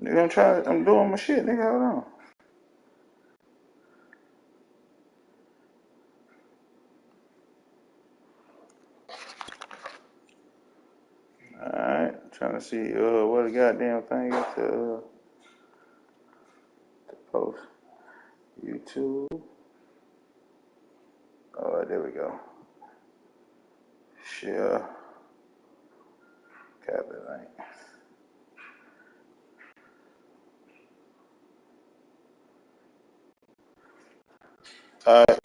Nigga, I'm doing my shit, nigga. Hold on. Alright, trying to see what the goddamn thing is to post. YouTube. Oh, there we go. Share. Copy link. Alright,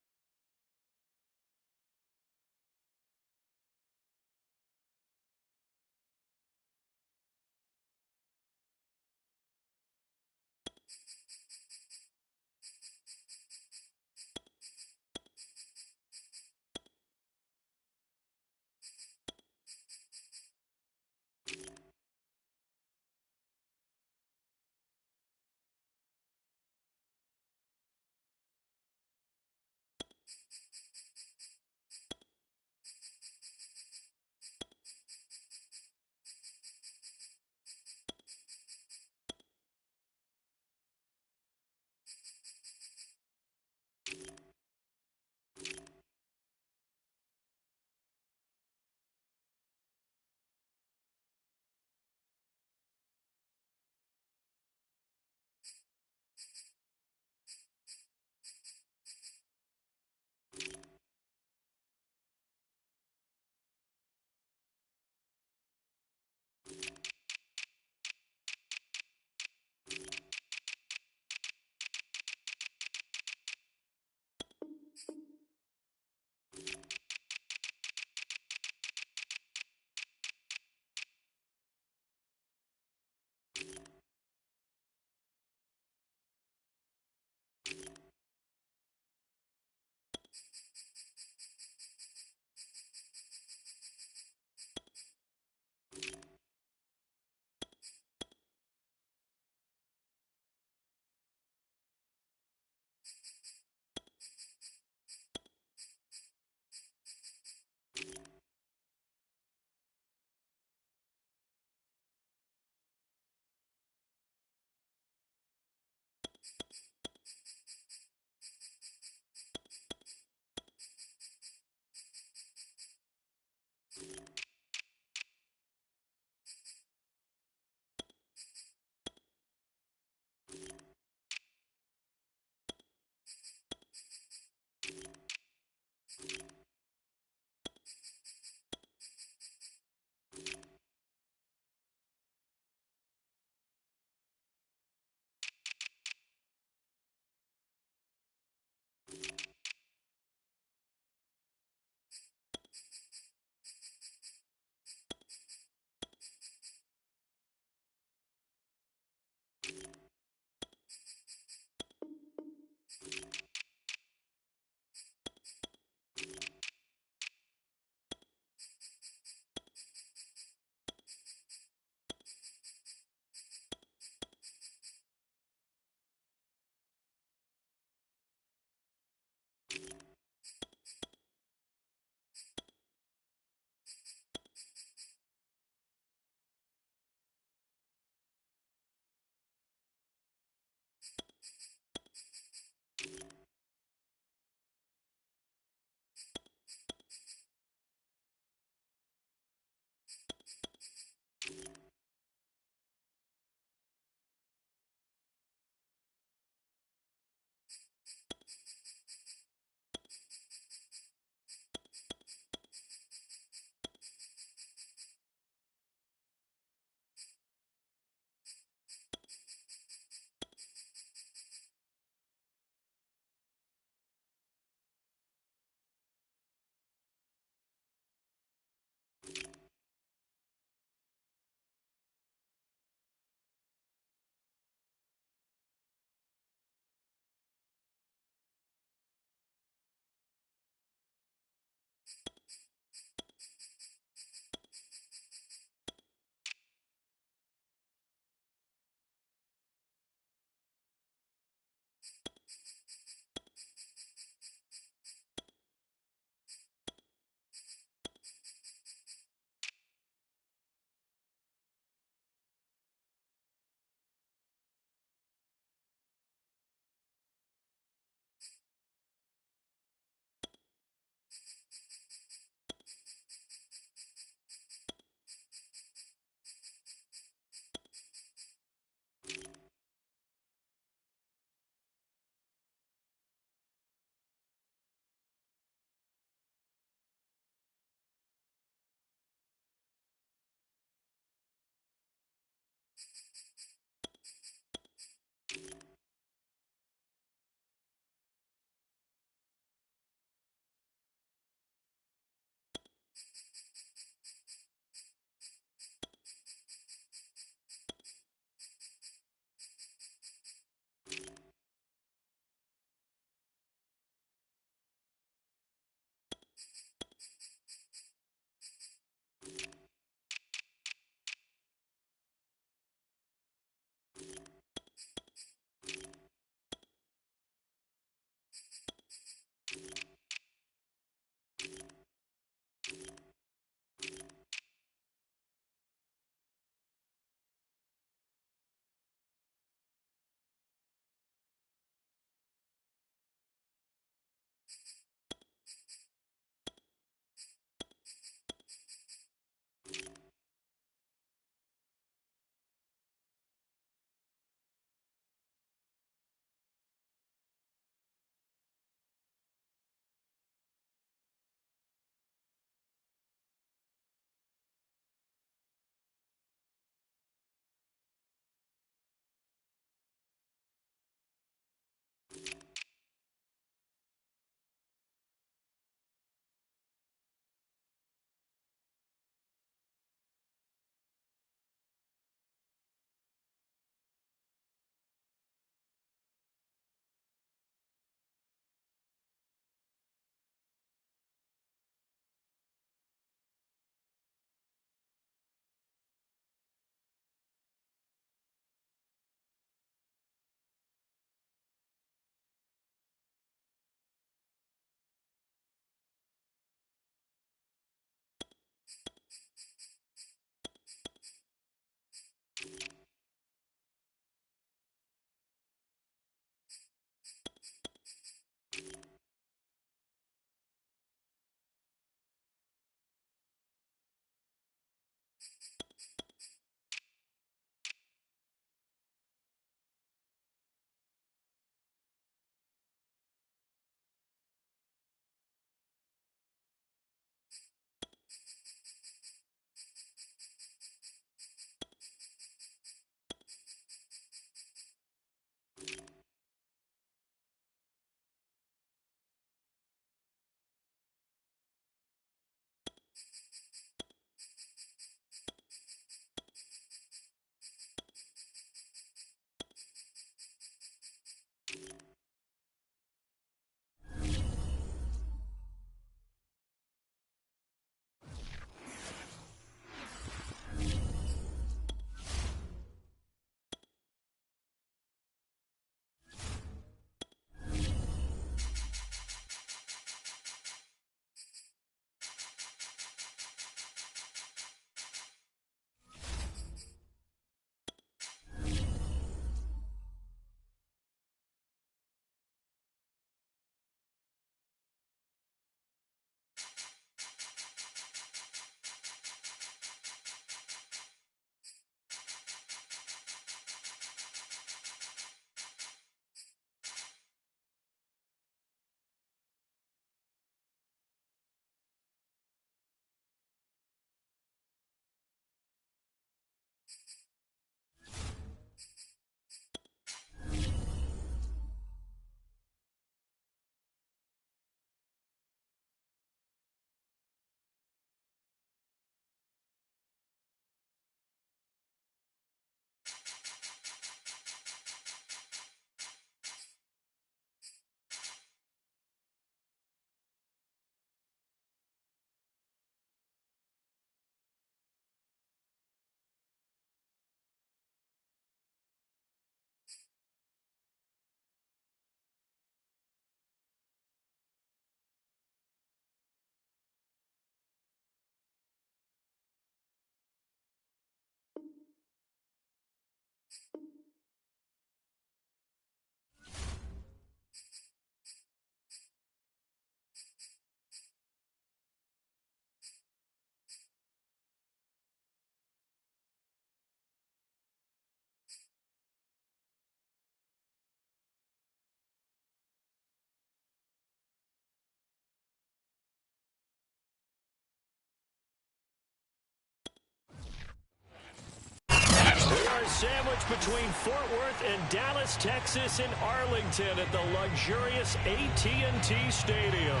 sandwich between Fort Worth and Dallas, Texas, and Arlington at the luxurious AT&T Stadium.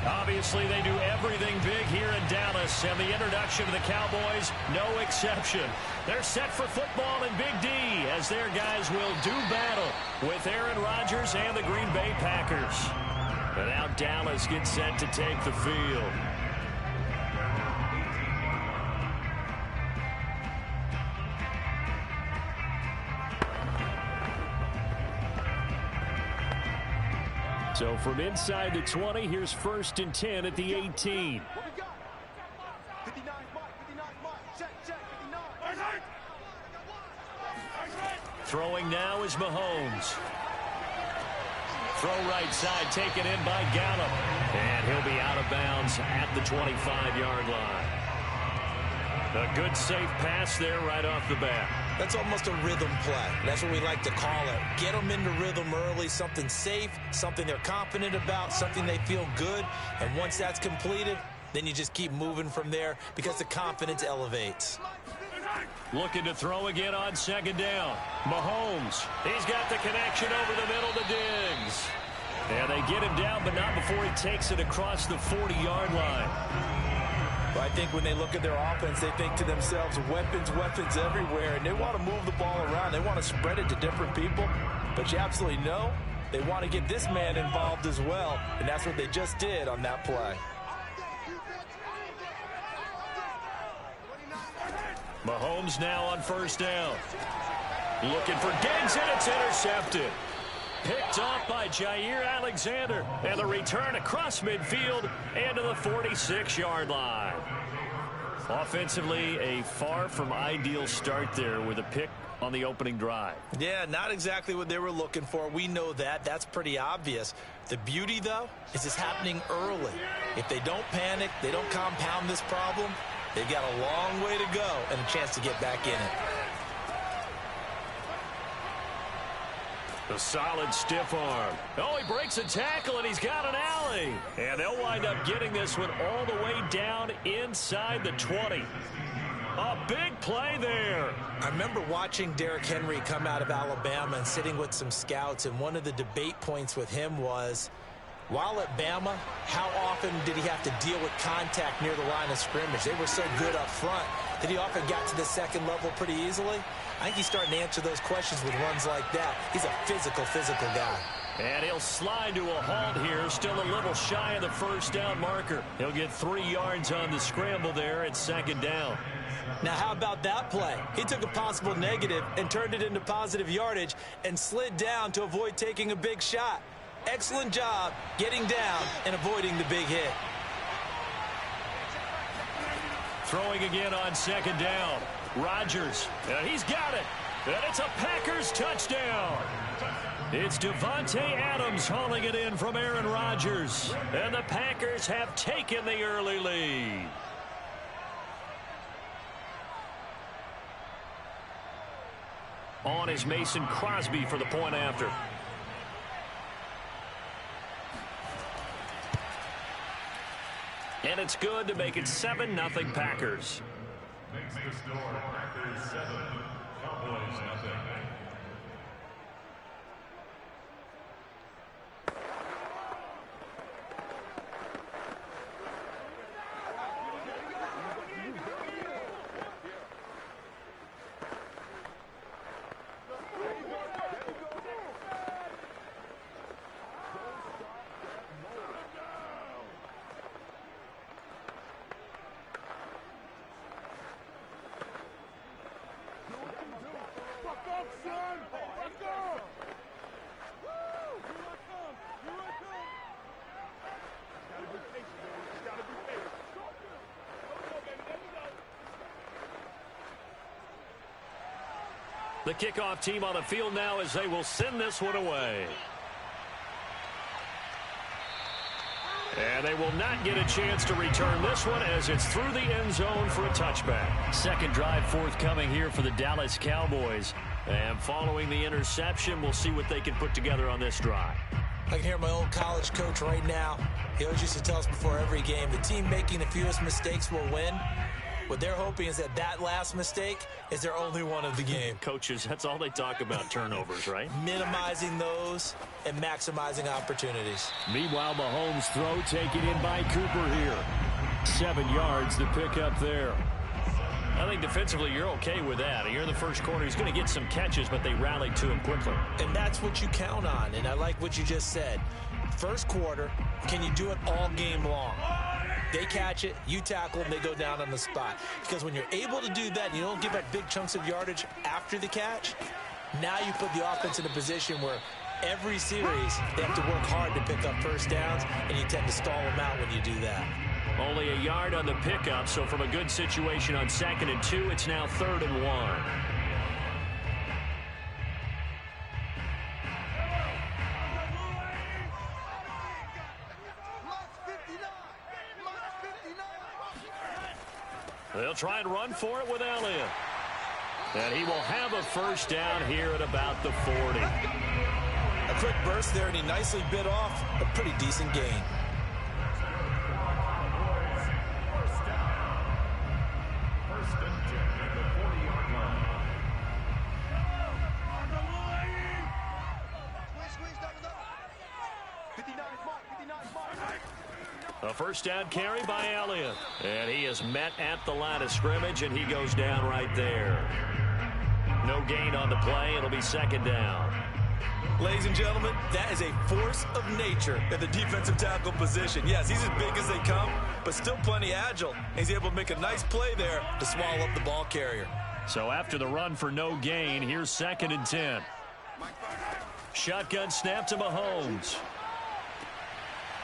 Obviously, they do everything big here in Dallas, and the introduction of the Cowboys, no exception. They're set for football in Big D as their guys will do battle with Aaron Rodgers and the Green Bay Packers. And now Dallas gets set to take the field. So from inside the 20, here's 1st and 10 at the 18. Throwing now is Mahomes. Throw right side taken in by Gallup. And he'll be out of bounds at the 25-yard line. A good safe pass there right off the bat. That's almost a rhythm play. That's what we like to call it. Get them into rhythm early, something safe, something they're confident about, something they feel good. And once that's completed, then you just keep moving from there because the confidence elevates. Looking to throw again on 2nd down. Mahomes. He's got the connection over the middle to Diggs. And they get him down, but not before he takes it across the 40-yard line. Well, I think when they look at their offense, they think to themselves, weapons, weapons everywhere. And they want to move the ball around. They want to spread it to different people. But you absolutely know they want to get this man involved as well. And that's what they just did on that play. Mahomes now on 1st down. Looking for Diggs, and it's intercepted. Picked off by Jair Alexander. And the return across midfield and to the 46-yard line. Offensively, a far from ideal start there with a pick on the opening drive. Yeah, not exactly what they were looking for. We know that. That's pretty obvious. The beauty, though, is it's happening early. If they don't panic, they don't compound this problem, they've got a long way to go and a chance to get back in it. A solid stiff arm. Oh, he breaks a tackle, and he's got an alley. And they'll wind up getting this one all the way down inside the 20. A big play there. I remember watching Derrick Henry come out of Alabama and sitting with some scouts, and one of the debate points with him was, while at Bama, how often did he have to deal with contact near the line of scrimmage? They were so good up front that he often got to the second level pretty easily. I think he's starting to answer those questions with runs like that. He's a physical guy. And he'll slide to a halt here, still a little shy of the 1st down marker. He'll get 3 yards on the scramble there at 2nd down. Now, how about that play? He took a possible negative and turned it into positive yardage and slid down to avoid taking a big shot. Excellent job getting down and avoiding the big hit. Throwing again on 2nd down. Rodgers, and he's got it. And it's a Packers touchdown. It's Devontae Adams hauling it in from Aaron Rodgers. And the Packers have taken the early lead. On is Mason Crosby for the point after. And it's good to make it 7-0 Packers. Makes the score Packers 7, Cowboys 0. The kickoff team on the field now as they will send this one away. And they will not get a chance to return this one as it's through the end zone for a touchback. Second drive forthcoming here for the Dallas Cowboys. And following the interception, we'll see what they can put together on this drive. I can hear my old college coach right now. He always used to tell us before every game, the team making the fewest mistakes will win. What they're hoping is that that last mistake is their only one of the game. Coaches, that's all they talk about, turnovers, right? Minimizing those and maximizing opportunities. Meanwhile, Mahomes' throw taken in by Cooper here. 7 yards to pick up there. I think defensively you're okay with that. Here in the first quarter, he's going to get some catches, but they rallied to him quickly. And that's what you count on, and I like what you just said. First quarter, can you do it all game long? They catch it, you tackle them, they go down on the spot. Because when you're able to do that and you don't give up big chunks of yardage after the catch, now you put the offense in a position where every series they have to work hard to pick up first downs, and you tend to stall them out when you do that. Only a yard on the pickup, so from a good situation on 2nd and 2, it's now 3rd and 1. They'll try and run for it with Elliott. And he will have a first down here at about the 40. A quick burst there, and he nicely bit off a pretty decent gain. A first down carry by Elliott. And he is met at the line of scrimmage, and he goes down right there. No gain on the play. It'll be 2nd down. Ladies and gentlemen, that is a force of nature at the defensive tackle position. Yes, he's as big as they come, but still plenty agile. He's able to make a nice play there to swallow up the ball carrier. So after the run for no gain, here's 2nd and 10. Shotgun snap to Mahomes.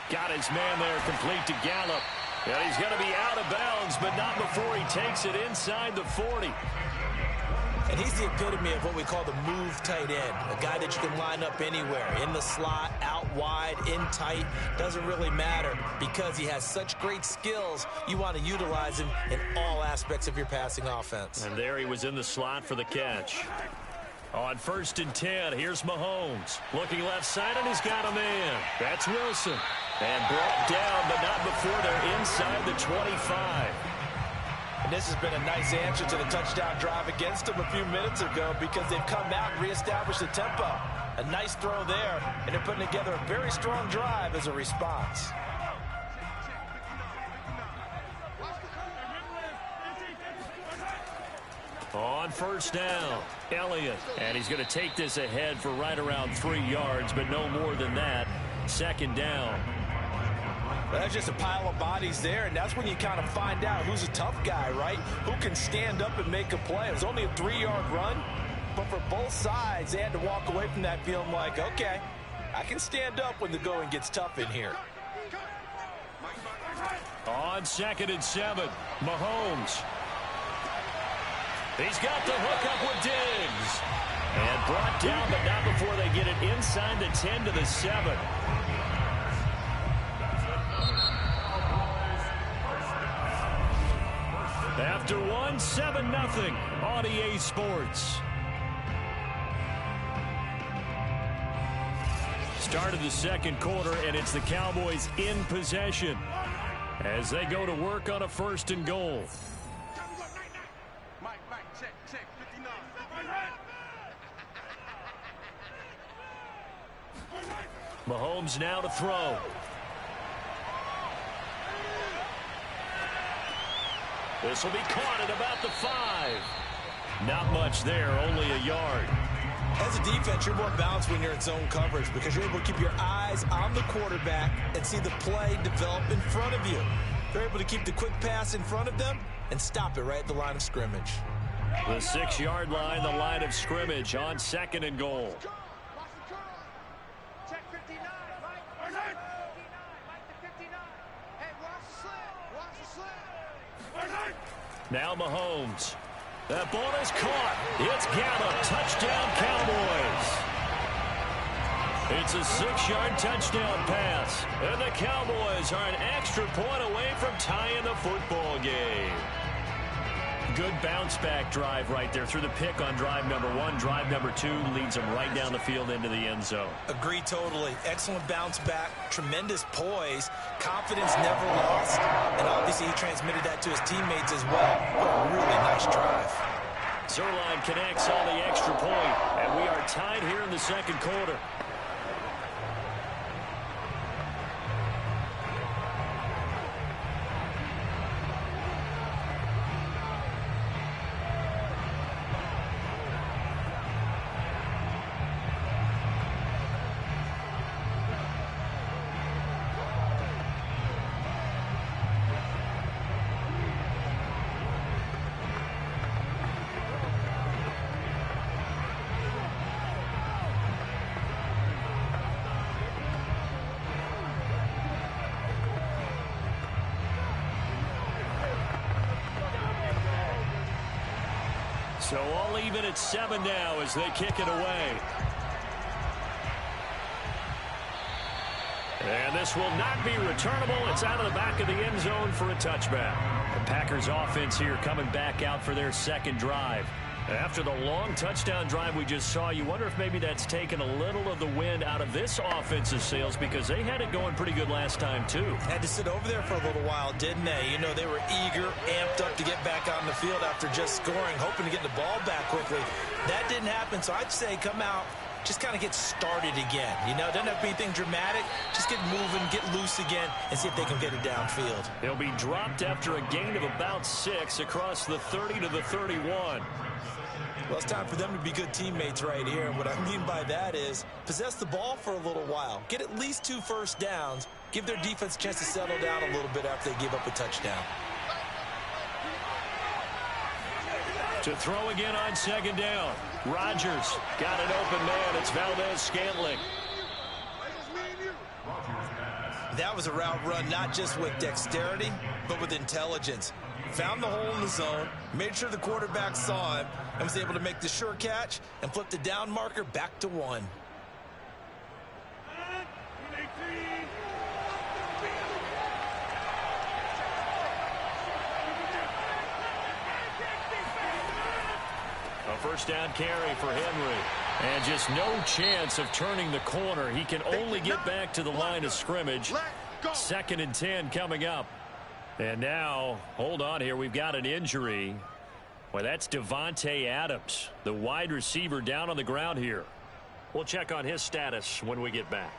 Got his man there, complete to Gallup. And he's going to be out of bounds, but not before he takes it inside the 40. And he's the epitome of what we call the move tight end. A guy that you can line up anywhere. In the slot, out wide, in tight. Doesn't really matter because he has such great skills. You want to utilize him in all aspects of your passing offense. And there he was in the slot for the catch. On 1st and 10, here's Mahomes. Looking left side, and he's got a man. That's Wilson. And brought down, but not before they're inside the 25. And this has been a nice answer to the touchdown drive against them a few minutes ago because they've come out and reestablished the tempo. A nice throw there, and they're putting together a very strong drive as a response. On 1st down, Elliott. And he's going to take this ahead for right around 3 yards, but no more than that. 2nd down. Well, that's just a pile of bodies there, and that's when you kind of find out who's a tough guy, right? Who can stand up and make a play. It was only a 3-yard run, but for both sides, they had to walk away from that feeling like, okay, I can stand up when the going gets tough in here. On 2nd and 7, Mahomes. He's got the hook up with Diggs. And brought down, but not before they get it inside the 10 to the 7. After 1, 7-0 on EA Sports. Start of the 2nd quarter, and it's the Cowboys in possession as they go to work on a 1st and goal. Mahomes now to throw. This will be caught at about the 5. Not much there, only a yard. As a defense, you're more balanced when you're in zone coverage because you're able to keep your eyes on the quarterback and see the play develop in front of you. They're able to keep the quick pass in front of them and stop it right at the line of scrimmage. The 6-yard line, the line of scrimmage on 2nd and goal. Now Mahomes. That ball is caught. It's Gallup. Touchdown, Cowboys. It's a 6-yard touchdown pass. And the Cowboys are an extra point away from tying the football game. good bounce-back drive right there through the pick on drive number 1. Drive number 2 leads them right down the field into the end zone. Agree totally. Excellent bounce back, tremendous poise, confidence never lost, and obviously he transmitted that to his teammates as well. What a really nice drive. Zerline connects on the extra point, and we are tied here in the second quarter. So all even at 7 now as they kick it away. And this will not be returnable. It's out of the back of the end zone for a touchback. The Packers offense here coming back out for their second drive. After the long touchdown drive we just saw, you wonder if maybe that's taken a little of the wind out of this offensive sails because they had it going pretty good last time too. Had to sit over there for a little while, didn't they? You know, they were eager, amped up to get back on the field after just scoring, hoping to get the ball back quickly. That didn't happen, so I'd say come out, just kind of get started again. You know, doesn't have to be anything dramatic. Just get moving, get loose again, and see if they can get it downfield. They'll be dropped after a gain of about 6 across the 30 to the 31. Well, it's time for them to be good teammates right here. And what I mean by that is possess the ball for a little while. Get at least 2 first downs. Give their defense a chance to settle down a little bit after they give up a touchdown. To throw again on second down. Rodgers got an open man. It's Valdez-Scantling. That was a route run not just with dexterity, but with intelligence. Found the hole in the zone, made sure the quarterback saw him, and was able to make the sure catch and flip the down marker back to 1. A first down carry for Henry. And just no chance of turning the corner. He can only get back to the line of scrimmage. 2nd and 10 coming up. And now, hold on here, we've got an injury. Well, that's Devontae Adams, the wide receiver down on the ground here. We'll check on his status when we get back.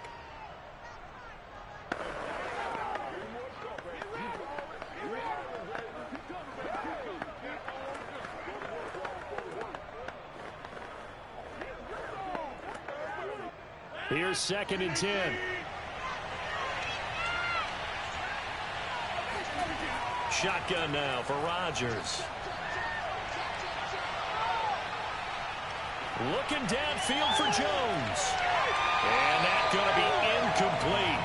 Here's 2nd and 10. Shotgun now for Rodgers. Looking downfield for Jones. And that's going to be incomplete.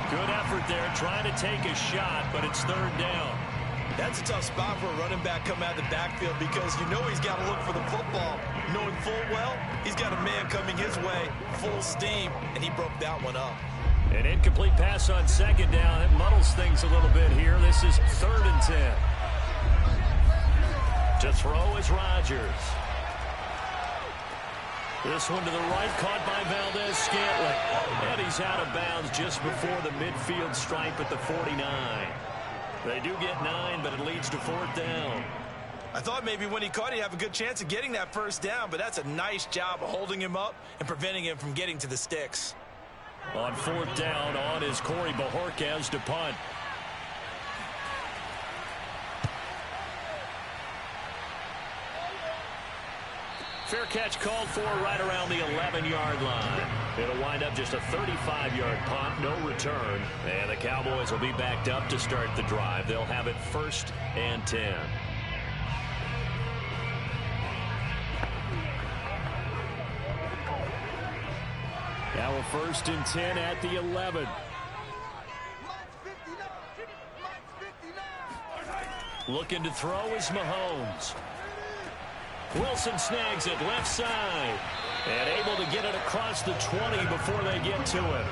Good effort there trying to take a shot, but it's 3rd down. That's a tough spot for a running back coming out of the backfield because you know he's got to look for the football. Knowing full well, he's got a man coming his way, full steam, and he broke that one up. An incomplete pass on 2nd down. It muddles things a little bit here. This is 3rd and 10. To throw is Rodgers. This one to the right, caught by Valdez-Scantling. And he's out of bounds just before the midfield stripe at the 49. They do get 9, but it leads to 4th down. I thought maybe when he caught it, he'd have a good chance of getting that first down, but that's a nice job of holding him up and preventing him from getting to the sticks. On 4th down, on is Corey Bojorquez to punt. Fair catch called for right around the 11-yard line. It'll wind up just a 35-yard punt, no return. And the Cowboys will be backed up to start the drive. They'll have it 1st and 10. Now a 1st and 10 at the 11. Looking to throw is Mahomes. Wilson snags it left side. And able to get it across the 20 before they get to it.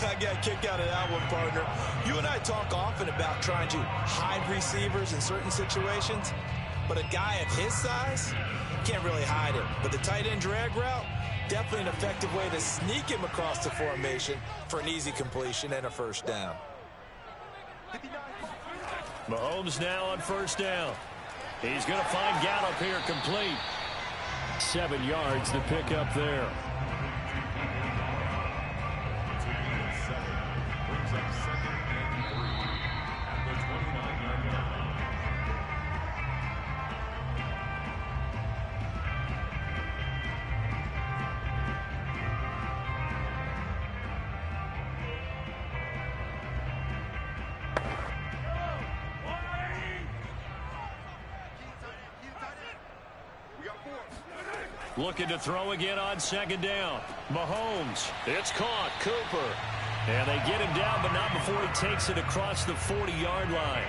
I got a kick out of that one, partner. You and I talk often about trying to hide receivers in certain situations. But a guy of his size can't really hide it. But the tight end drag route, definitely an effective way to sneak him across the formation for an easy completion and a first down. Mahomes now on first down. He's going to find Gallup here complete. 7 yards to pick up there. Brings up 2nd and 3 at the 29-yard line. Looking to throw again on 2nd down. Mahomes. It's caught. Cooper. And they get him down, but not before he takes it across the 40-yard line.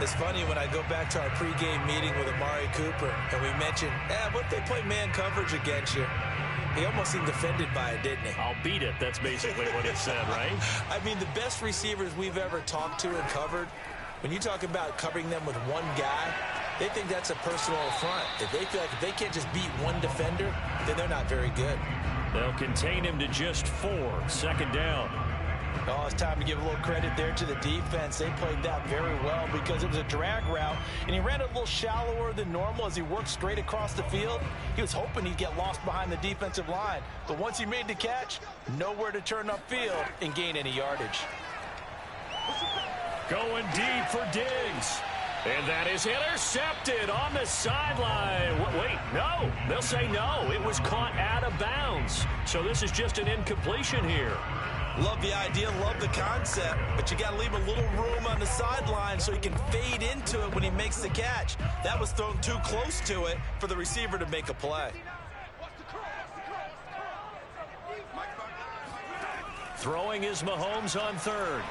It's funny when I go back to our pregame meeting with Amari Cooper, and we mentioned, what if they play man coverage against you? He almost seemed offended by it, didn't he? I'll beat it. That's basically what he said, right? I mean, the best receivers we've ever talked to and covered, when you talk about covering them with one guy, they think that's a personal affront. If they feel like if they can't just beat one defender, then they're not very good. They'll contain him to just 4. 2nd down. Oh, it's time to give a little credit there to the defense. They played that very well because it was a drag route, and he ran it a little shallower than normal as he worked straight across the field. He was hoping he'd get lost behind the defensive line, but once he made the catch, nowhere to turn upfield and gain any yardage. Going deep for Diggs. And that is intercepted on the sideline. Wait, no. They'll say no. It was caught out of bounds. So this is just an incompletion here. Love the idea, love the concept, but you got to leave a little room on the sideline so he can fade into it when he makes the catch. That was thrown too close to it for the receiver to make a play. Throwing is Mahomes on 3rd.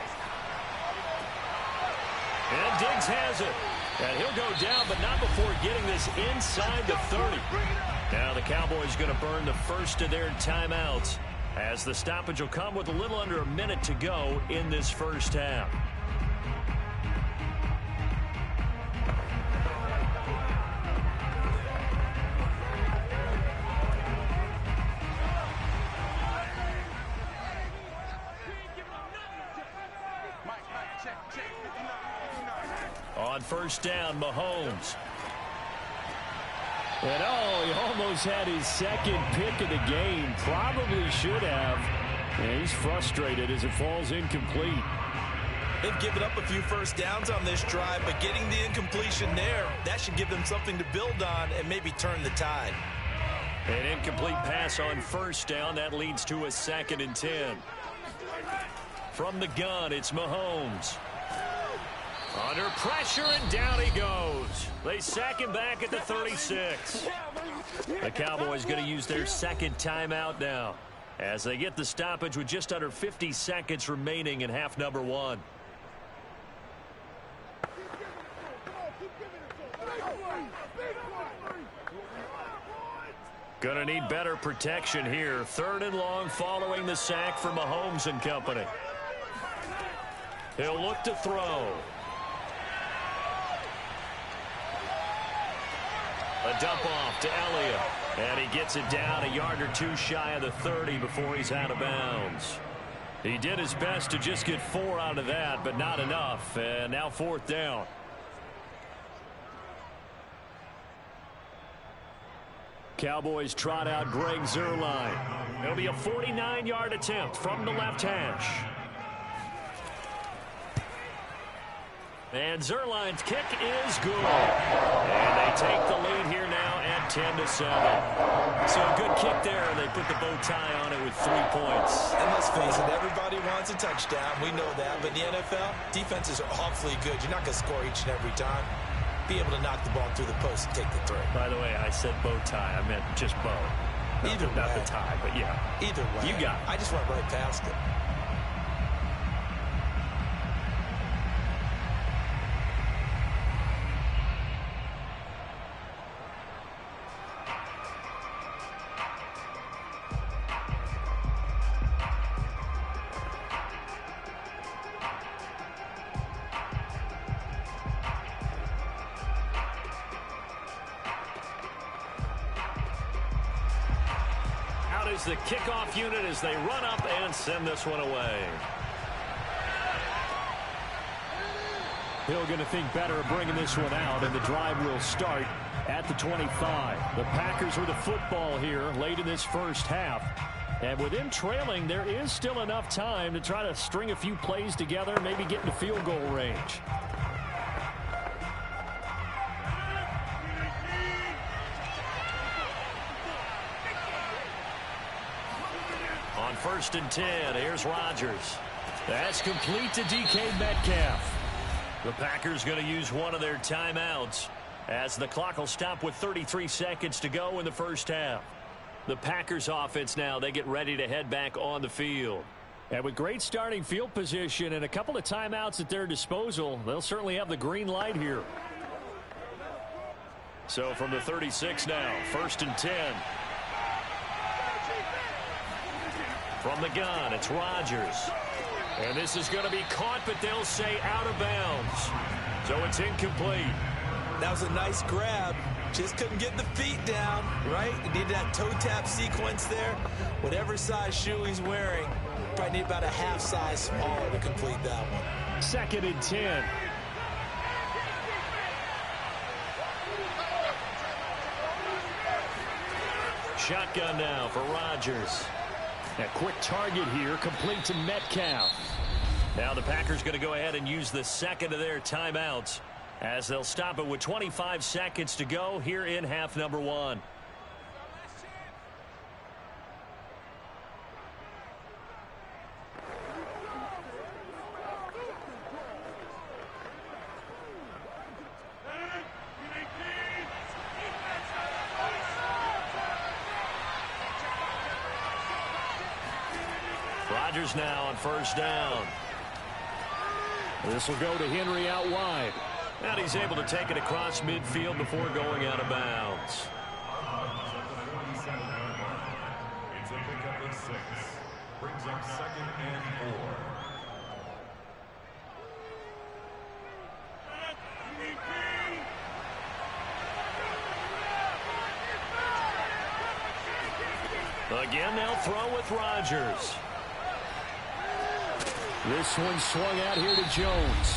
And Diggs has it. And he'll go down, but not before getting this inside the 30. Now the Cowboys going to burn the first of their timeouts, as the stoppage will come with a little under a minute to go in this first half. On first down, Mahomes. And he almost had his 2nd pick of the game. Probably should have. And he's frustrated as it falls incomplete. They've given up a few first downs on this drive, but getting the incompletion there, that should give them something to build on and maybe turn the tide. An incomplete pass on first down. That leads to a 2nd and 10. From the gun, it's Mahomes. Under pressure, and down he goes. They sack him back at the 36. The Cowboys going to use their 2nd timeout now, as they get the stoppage with just under 50 seconds remaining in half number 1. Going to need better protection here. 3rd and long following the sack for Mahomes and company. He'll look to throw. A dump off to Elliott. And he gets it down a yard or 2 shy of the 30 before he's out of bounds. He did his best to just get 4 out of that, but not enough. And now 4th down. Cowboys trot out Greg Zuerlein. It'll be a 49-yard attempt from the left hash. And Zuerlein's kick is good. And they take the lead here now at 10-7. So a good kick there, and they put the bow tie on it with 3 points. And let's face it, everybody wants a touchdown. We know that. But in the NFL, defenses are awfully good. You're not going to score each and every time. Be able to knock the ball through the post and take the throw. By the way, I said bow tie. I meant just bow. Not the tie, but yeah. Either way. You got it. I just went right past it. is the kickoff unit as they run up and send this one away. Hill going to think better of bringing this one out, and the drive will start at the 25. The Packers with the football here late in this first half. And with them trailing, there is still enough time to try to string a few plays together, maybe get into field goal range. On 1st and 10, here's Rodgers. That's complete to DK Metcalf. The Packers going to use one of their timeouts as the clock will stop with 33 seconds to go in the first half. The Packers offense now, they get ready to head back on the field. And with great starting field position and a couple of timeouts at their disposal, they'll certainly have the green light here. So from the 36 now, 1st and 10. From the gun, it's Rodgers. And this is going to be caught, but they'll say out of bounds. So it's incomplete. That was a nice grab. Just couldn't get the feet down, right? He needed that toe tap sequence there. Whatever size shoe he's wearing, probably need about a half size smaller to complete that one. 2nd and 10. Shotgun now for Rodgers. A quick target here, complete to Metcalf. Now the Packers going to go ahead and use the second of their timeouts as they'll stop it with 25 seconds to go here in half number 1. Rodgers now on 1st down. This will go to Henry out wide. And he's able to take it across midfield before going out of bounds. It's a pickup of 6. Brings up 2nd and 4. Again, they'll throw with Rodgers. This one swung out here to Jones.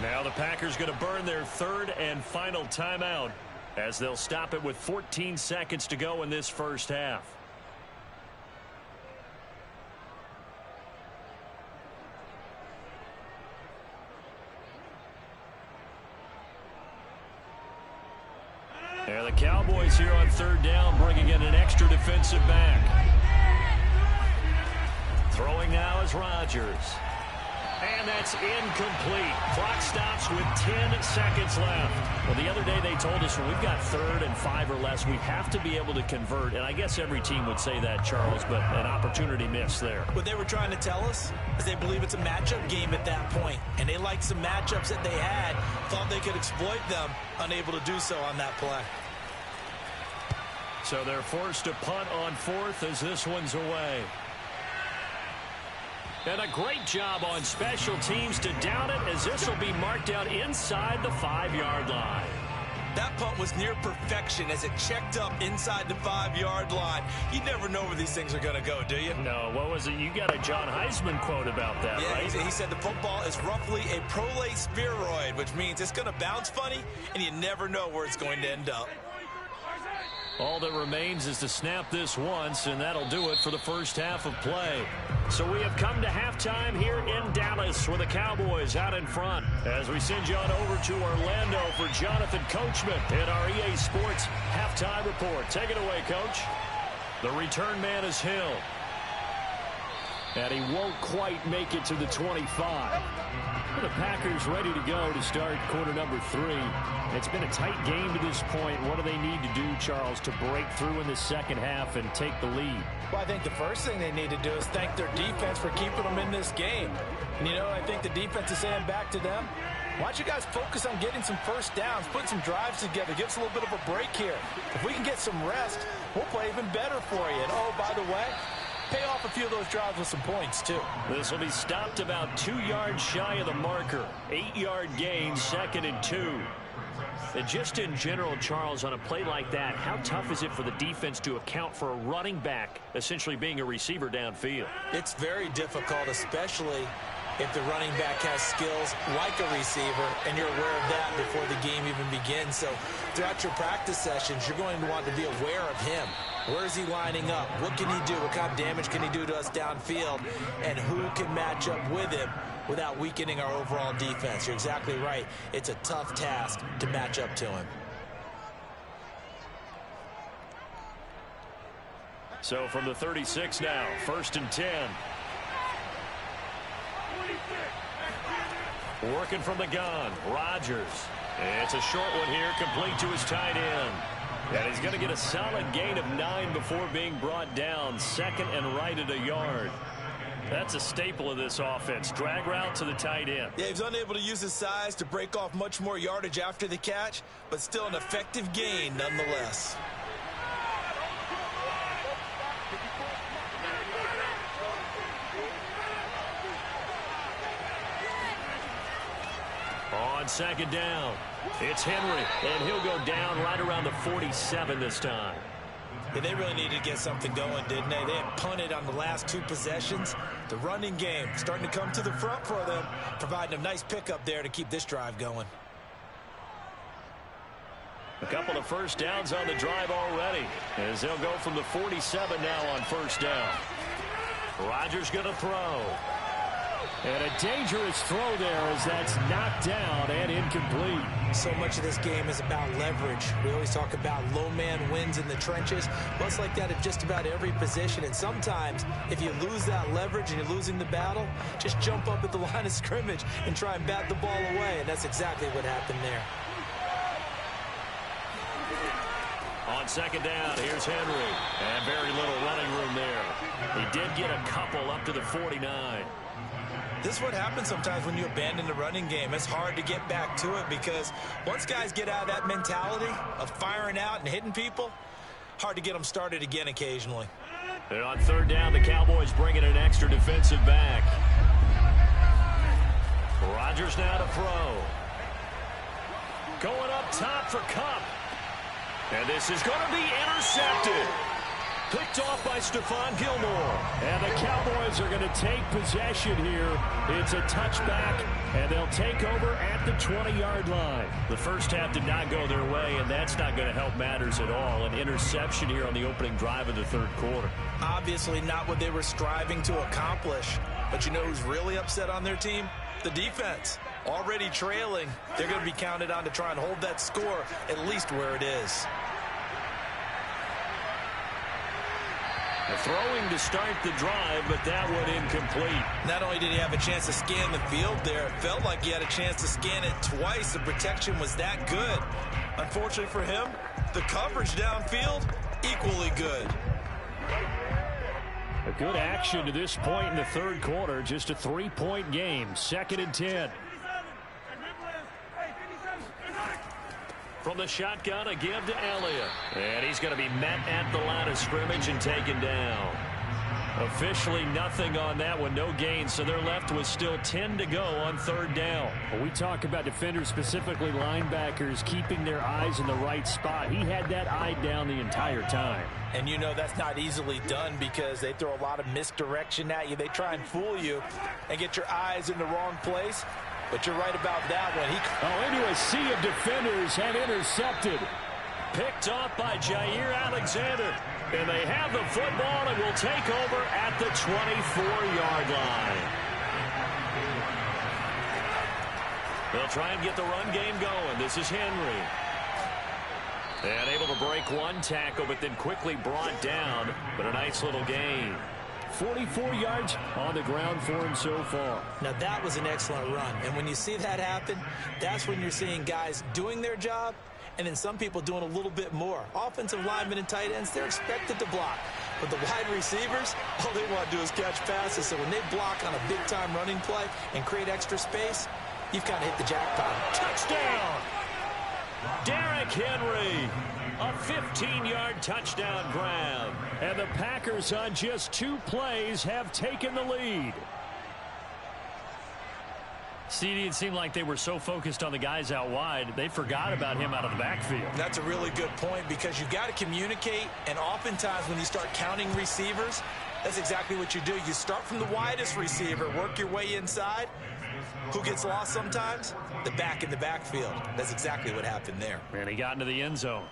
Now the Packers going to burn their 3rd and final timeout as they'll stop it with 14 seconds to go in this first half. And the Cowboys here on 3rd down, bringing in an extra defensive back. Throwing now is Rodgers. And that's incomplete. Clock stops with 10 seconds left. Well, the other day they told us when we've got 3rd and 5 or less, we have to be able to convert. And I guess every team would say that, Charles, but an opportunity missed there. What they were trying to tell us is they believe it's a matchup game at that point. And they liked some matchups that they had, thought they could exploit them, unable to do so on that play. So they're forced to punt on 4th as this one's away. And a great job on special teams to down it as this will be marked out inside the 5-yard line. That punt was near perfection as it checked up inside the 5-yard line. You never know where these things are going to go, do you? No, what was it? You got a John Heisman quote about that, yeah, right? He said the football is roughly a prolate spheroid, which means it's going to bounce funny, and you never know where it's going to end up. All that remains is to snap this once, and that'll do it for the first half of play. So we have come to halftime here in Dallas with the Cowboys out in front. As we send you on over to Orlando for Jonathan Coachman in our EA Sports Halftime Report. Take it away, Coach. The return man is Hill. And he won't quite make it to the 25. The Packers ready to go to start quarter number 3. It's been a tight game to this point. What do they need to do, Charles, to break through in the second half and take the lead? Well, I think the first thing they need to do is thank their defense for keeping them in this game. And, you know, I think the defense is saying back to them, why don't you guys focus on getting some first downs, put some drives together, give us a little bit of a break here. If we can get some rest, we'll play even better for you. And, oh, by the way, pay off a few of those drives with some points, too. This will be stopped about 2 yards shy of the marker. 8-yard gain, 2nd and 2. And just in general, Charles, on a play like that, how tough is it for the defense to account for a running back essentially being a receiver downfield? It's very difficult, especially if the running back has skills like a receiver, and you're aware of that before the game even begins. So throughout your practice sessions, you're going to want to be aware of him. Where is he lining up? What can he do? What kind of damage can he do to us downfield? And who can match up with him without weakening our overall defense? You're exactly right. It's a tough task to match up to him. So from the 36 now, 1st and 10. Working from the gun, Rodgers. It's a short one here, complete to his tight end. And he's going to get a solid gain of 9 before being brought down. 2nd and right at a yard. That's a staple of this offense. Drag route to the tight end. Yeah, he's unable to use his size to break off much more yardage after the catch, but still an effective gain nonetheless. On 2nd down, it's Henry, and he'll go down right around the 47 this time. Yeah, they really needed to get something going, didn't they? They had punted on the last 2 possessions. The running game starting to come to the front for them, providing a nice pickup there to keep this drive going. A couple of first downs on the drive already, as they'll go from the 47 now on 1st down. Rodgers going to throw. And a dangerous throw there as that's knocked down and incomplete. So much of this game is about leverage. We always talk about low man wins in the trenches. Well, it's like that at just about every position. And sometimes, if you lose that leverage and you're losing the battle, just jump up at the line of scrimmage and try and bat the ball away. And that's exactly what happened there. On 2nd down, here's Henry. And very little running room there. He did get a couple up to the 49. This is what happens sometimes when you abandon the running game. It's hard to get back to it because once guys get out of that mentality of firing out and hitting people, hard to get them started again occasionally. And on 3rd down, the Cowboys bring in an extra defensive back. Rodgers now to throw. Going up top for Kupp. And this is going to be intercepted. Picked off by Stephon Gilmore. And the Cowboys are going to take possession here. It's a touchback, and they'll take over at the 20-yard line. The first half did not go their way, and that's not going to help matters at all. An interception here on the opening drive of the 3rd quarter. Obviously not what they were striving to accomplish. But you know who's really upset on their team? The defense. Already trailing. They're going to be counted on to try and hold that score at least where it is. The throwing to start the drive, but that one incomplete. Not only did he have a chance to scan the field there, it felt like he had a chance to scan it twice. The protection was that good. Unfortunately for him, the coverage downfield, equally good. A good action to this point in the 3rd quarter. Just a 3-point game. 2nd and 10. From the shotgun, a give to Elliott. And he's going to be met at the line of scrimmage and taken down. Officially nothing on that one, no gain, so they're left with still 10 to go on 3rd down. Well, we talk about defenders, specifically linebackers, keeping their eyes in the right spot. He had that eye down the entire time. And you know that's not easily done because they throw a lot of misdirection at you. They try and fool you and get your eyes in the wrong place. But you're right about that one. Into a sea of defenders and intercepted. Picked off by Jair Alexander. And they have the football and will take over at the 24-yard line. They'll try and get the run game going. This is Henry. And able to break one tackle, but then quickly brought down. But a nice little gain. 44 yards on the ground for him so far. Now that was an excellent run. And when you see that happen, that's when you're seeing guys doing their job and then some people doing a little bit more. Offensive linemen and tight ends, they're expected to block. But the wide receivers, all they want to do is catch passes. So when they block on a big-time running play and create extra space, you've kind of hit the jackpot. Touchdown! Derrick Henry. A 15-yard touchdown grab. And the Packers on just 2 plays have taken the lead. CD, it seemed like they were so focused on the guys out wide, they forgot about him out of the backfield. That's a really good point because you've got to communicate, and oftentimes when you start counting receivers, that's exactly what you do. You start from the widest receiver, work your way inside. Who gets lost sometimes? The back in the backfield. That's exactly what happened there. And he got into the end zone.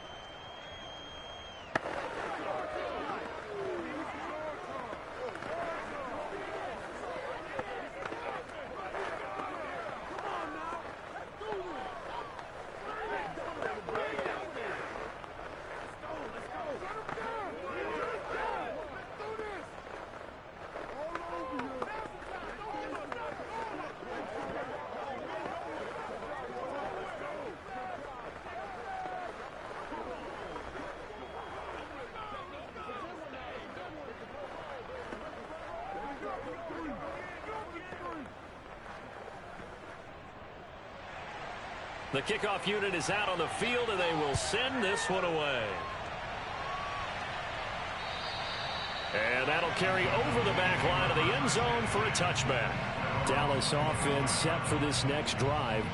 The kickoff unit is out on the field, and they will send this one away. And that'll carry over the back line of the end zone for a touchback. Dallas offense set for this next drive.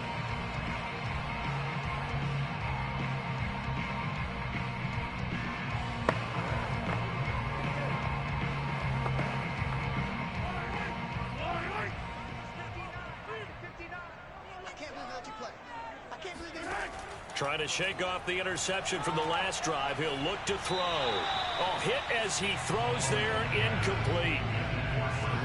Trying to shake off the interception from the last drive. He'll look to throw. Oh, hit as he throws there, incomplete.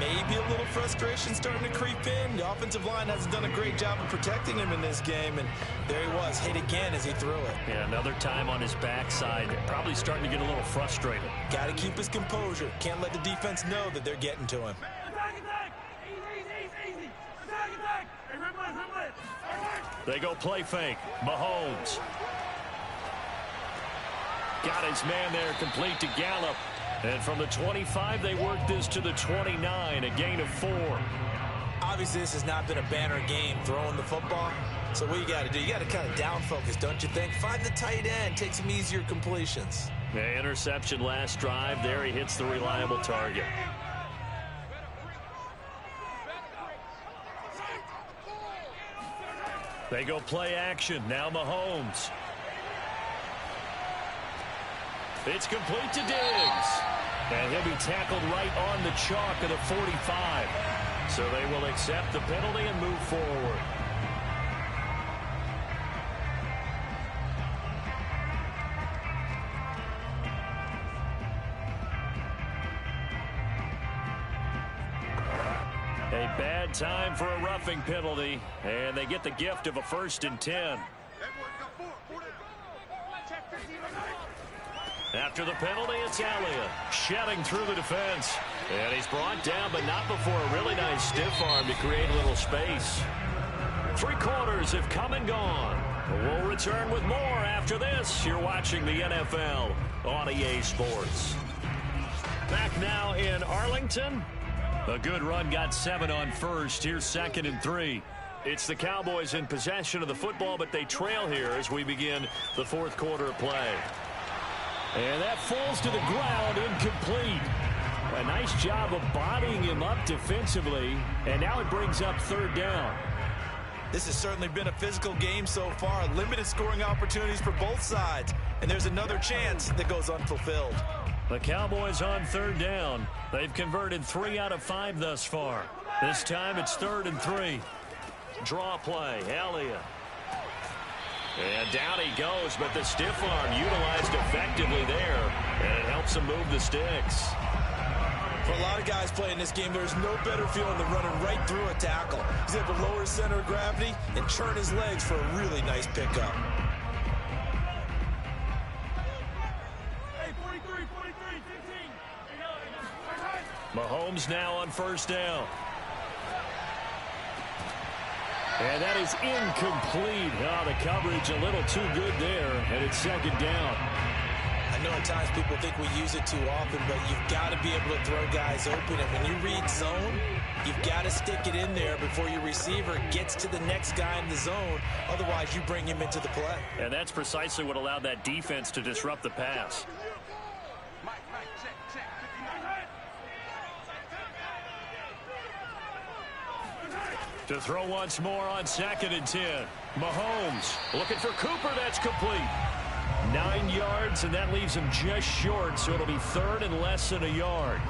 Maybe a little frustration starting to creep in. The offensive line hasn't done a great job of protecting him in this game, and there he was, hit again as he threw it. Yeah, another time on his backside, probably starting to get a little frustrated. Got to keep his composure. Can't let the defense know that they're getting to him. They go play fake. Mahomes. Got his man there, complete to Gallup. And from the 25, they work this to the 29, a gain of 4. Obviously, this has not been a banner game throwing the football. So what you got to do, you got to kind of down focus, don't you think? Find the tight end, take some easier completions. The interception last drive. There he hits the reliable target. They go play action. Now Mahomes. It's complete to Diggs. And he'll be tackled right on the chalk of the 45. So they will accept the penalty and move forward. A bad time for a roughing penalty, and they get the gift of a 1st and 10. After the penalty, it's Elliott shedding through the defense. And he's brought down, but not before a really nice stiff arm to create a little space. 3 quarters have come and gone. We'll return with more after this. You're watching the NFL on EA Sports. Back now in Arlington. A good run, got 7 on first. Here's 2nd and 3. It's the Cowboys in possession of the football, but they trail here as we begin the 4th quarter of play. And that falls to the ground, incomplete. A nice job of bodying him up defensively, and now it brings up 3rd down. This has certainly been a physical game so far. Limited scoring opportunities for both sides, and there's another chance that goes unfulfilled. The Cowboys on 3rd down. They've converted 3 out of 5 thus far. This time it's 3rd and 3. Draw play, Elliott. And down he goes, but the stiff arm utilized effectively there, and it helps him move the sticks. For a lot of guys playing this game, there's no better feeling than running right through a tackle. He's able to lower his center of gravity and turn his legs for a really nice pickup. Mahomes now on 1st down. And that is incomplete. Oh, the coverage a little too good there, and it's 2nd down. I know at times people think we use it too often, but you've got to be able to throw guys open. And when you read zone, you've got to stick it in there before your receiver gets to the next guy in the zone. Otherwise, you bring him into the play. And that's precisely what allowed that defense to disrupt the pass. To throw once more on 2nd and 10. Mahomes looking for Cooper. That's complete. 9 yards, and that leaves him just short, so it'll be 3rd and less than a yard.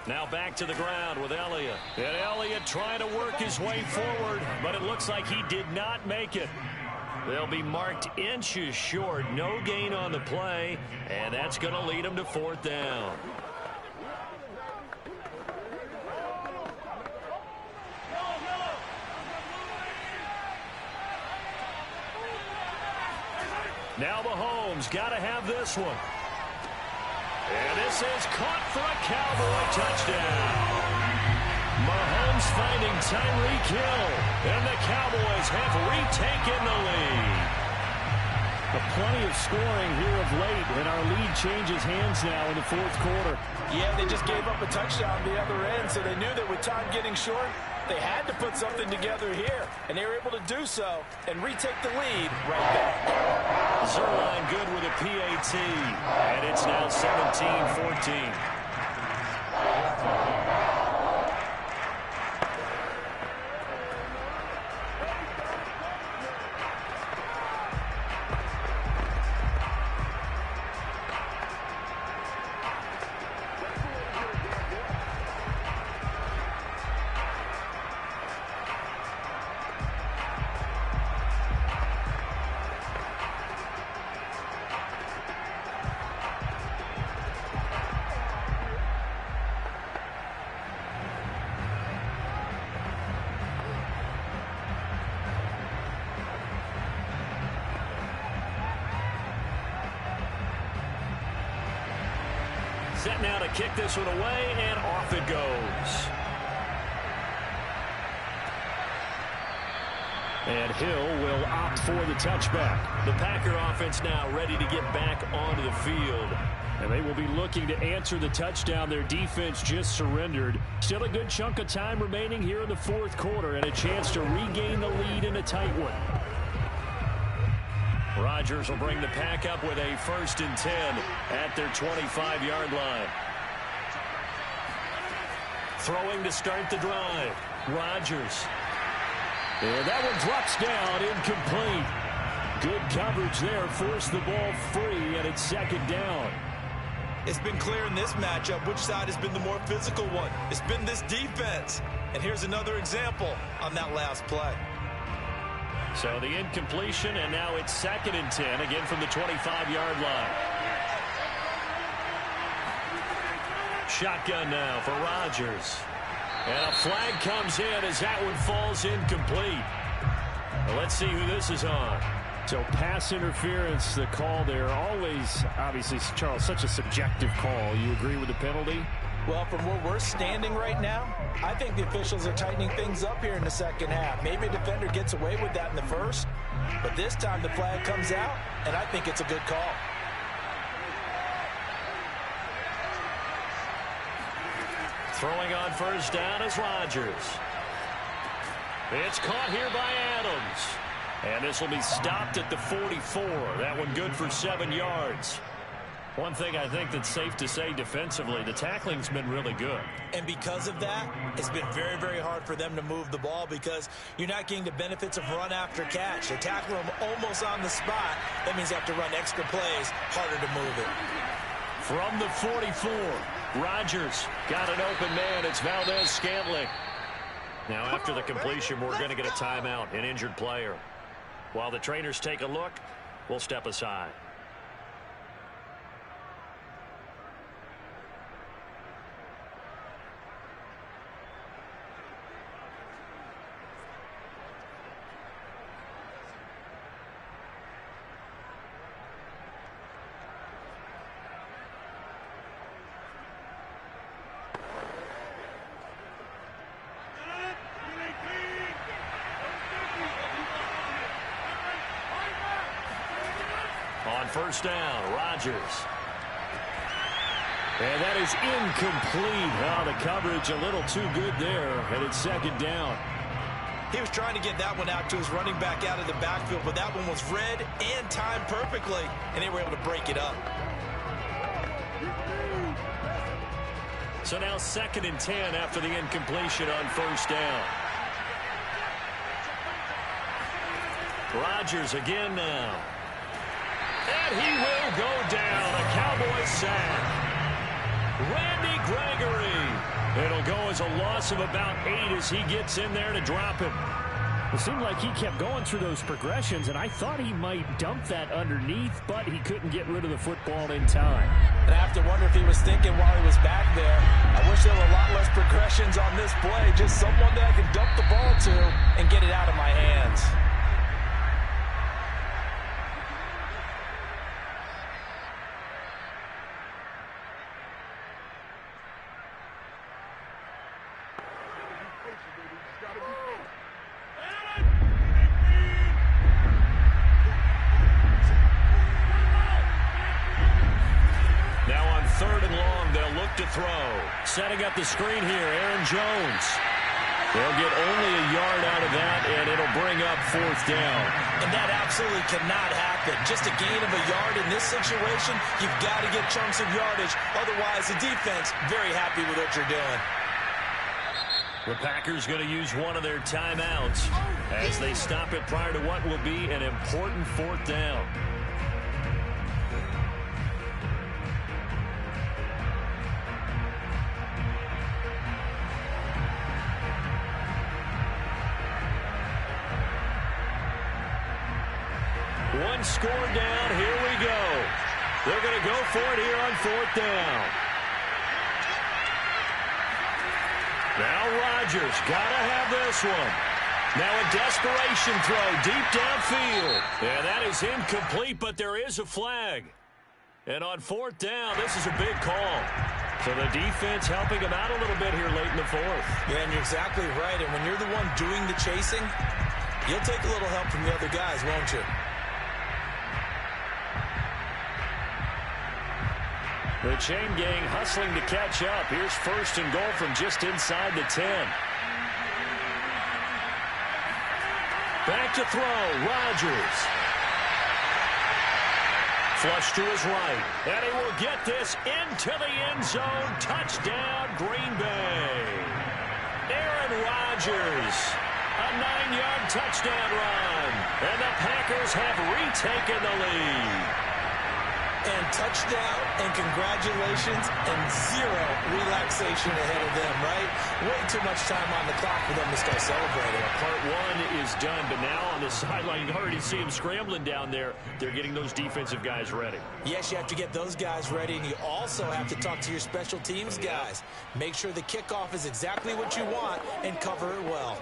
Now back to the ground with Elliott. And Elliott trying to work his way forward, but it looks like he did not make it. They'll be marked inches short. No gain on the play, and that's going to lead him to 4th down. Now Mahomes got to have this one. And this is caught for a Cowboy touchdown. Mahomes finding Tyreek Hill, and the Cowboys have retaken the lead. Plenty of scoring here of late, and our lead changes hands now in the 4th quarter. Yeah, they just gave up a touchdown the other end, so they knew that with time getting short, they had to put something together here, and they were able to do so and retake the lead right back. Zerline good with a PAT, and it's now 17-14. Set now to kick this one away, and off it goes. And Hill will opt for the touchback. The Packer offense now ready to get back onto the field. And they will be looking to answer the touchdown. Their defense just surrendered. Still a good chunk of time remaining here in the 4th quarter, and a chance to regain the lead in a tight one. Rodgers will bring the Pack up with a 1st and 10 at their 25-yard line. Throwing to start the drive. Rodgers. And that one drops down, incomplete. Good coverage there, forced the ball free, and it's 2nd down. It's been clear in this matchup which side has been the more physical one. It's been this defense. And here's another example on that last play. So the incompletion, and now it's 2nd and 10, again from the 25-yard line. Shotgun now for Rodgers. And a flag comes in as that one falls incomplete. Well, let's see who this is on. So pass interference, the call there. Always, obviously, Charles, such a subjective call. You agree with the penalty? Well, from where we're standing right now, I think the officials are tightening things up here in the 2nd half. Maybe a defender gets away with that in the 1st, but this time the flag comes out, and I think it's a good call. Throwing on 1st down is Rodgers. It's caught here by Adams. And this will be stopped at the 44. That one good for 7 yards. One thing I think that's safe to say defensively, the tackling's been really good. And because of that, it's been very, very hard for them to move the ball because you're not getting the benefits of run after catch. They tackle them almost on the spot. That means they have to run extra plays, harder to move it. From the 44, Rodgers got an open man. It's Valdez-Scantling. Now after the completion, we're going to get a timeout, an injured player. While the trainers take a look, we'll step aside. On 1st down, Rodgers. And that is incomplete. Oh, the coverage a little too good there, and it's second down. He was trying to get that one out to his running back out of the backfield, but that one was read and timed perfectly, and they were able to break it up. So now 2nd and 10 after the incompletion on first down. Rodgers again now. And he will go down. A Cowboys sack. Randy Gregory. It'll go as a loss of about 8 as he gets in there to drop him. It seemed like he kept going through those progressions, and I thought he might dump that underneath, but he couldn't get rid of the football in time. And I have to wonder if he was thinking while he was back there, I wish there were a lot less progressions on this play. Just someone that I can dump the ball to and get it out of my hands. Setting up the screen here, Aaron Jones. They'll get only a yard out of that, and it'll bring up 4th down. And that absolutely cannot happen. Just a gain of a yard in this situation, you've got to get chunks of yardage. Otherwise, the defense, very happy with what you're doing. The Packers going to use one of their timeouts as they stop it prior to what will be an important 4th down. One score down. Here we go. They're going to go for it here on 4th down. Now Rodgers got to have this one. Now a desperation throw deep downfield. And that is incomplete, but there is a flag. And on 4th down, this is a big call. So the defense helping him out a little bit here late in the 4th. Yeah, and you're exactly right. And when you're the one doing the chasing, you'll take a little help from the other guys, won't you? The chain gang hustling to catch up. Here's 1st and goal from just inside the 10. Back to throw. Rodgers. Flush to his right. And he will get this into the end zone. Touchdown, Green Bay. Aaron Rodgers. A 9-yard touchdown run. And the Packers have retaken the lead. And touchdown, and congratulations, and zero relaxation ahead of them, right? Way too much time on the clock for them to start celebrating. Part 1 is done, but now on the sideline, you can already see them scrambling down there. They're getting those defensive guys ready. Yes, you have to get those guys ready, and you also have to talk to your special teams guys. Make sure the kickoff is exactly what you want and cover it well.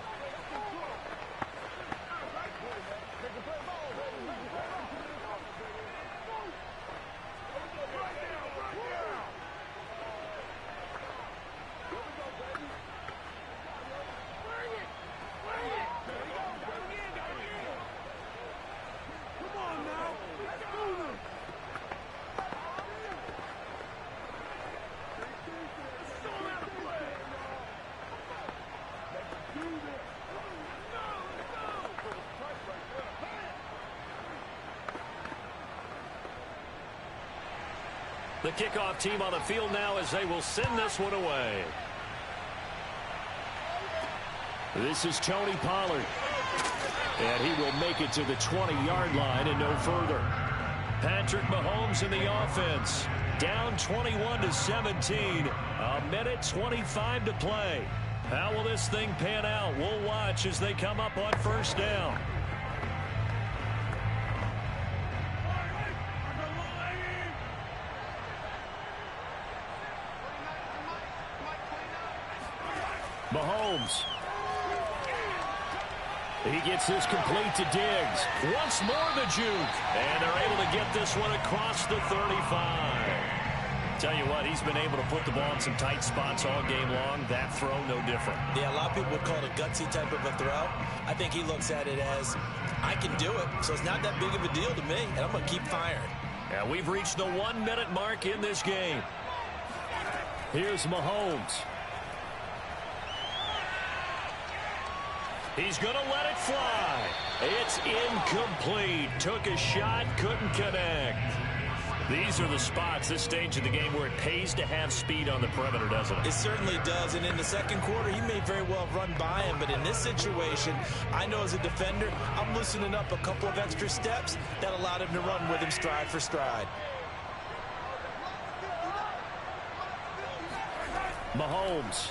The kickoff team on the field now as they will send this one away. This is Tony Pollard. And he will make it to the 20-yard line and no further. Patrick Mahomes in the offense. Down 21-17. A minute 25 to play. How will this thing pan out? We'll watch as they come up on 1st down. Mahomes. He gets this complete to Diggs. Once more the juke. And they're able to get this one across the 35. Tell you what, he's been able to put the ball in some tight spots all game long. That throw, no different. Yeah, a lot of people would call it a gutsy type of a throw. I think he looks at it as, I can do it, so it's not that big of a deal to me, and I'm going to keep firing. And we've reached the 1-minute mark in this game. Here's Mahomes. He's going to let it fly. It's incomplete. Took a shot, couldn't connect. These are the spots, this stage of the game, where it pays to have speed on the perimeter, doesn't it? It certainly does, and in the second quarter, he may very well run by him, but in this situation, I know as a defender, I'm loosening up a couple of extra steps that allowed him to run with him stride for stride. Mahomes.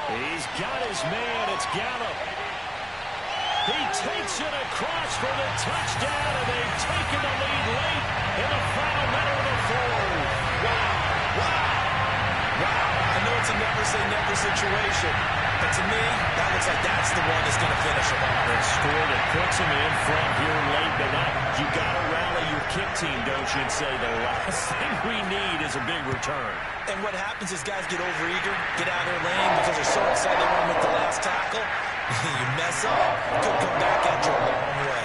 He's got his man. It's Gallup. He takes it across for the touchdown, and they've taken the lead late in the final minute of the fourth. Wow. I know it's a never-say-never situation, but to me, that looks like that's the one that's going to finish him off. A score that puts him in front here late tonight. You got to rally your kick team, don't you, and say the last thing we need is a big return. And what happens is guys get overeager, get out of their lane because they're so excited they want to make the last tackle. You mess up, it could come back at you a long way.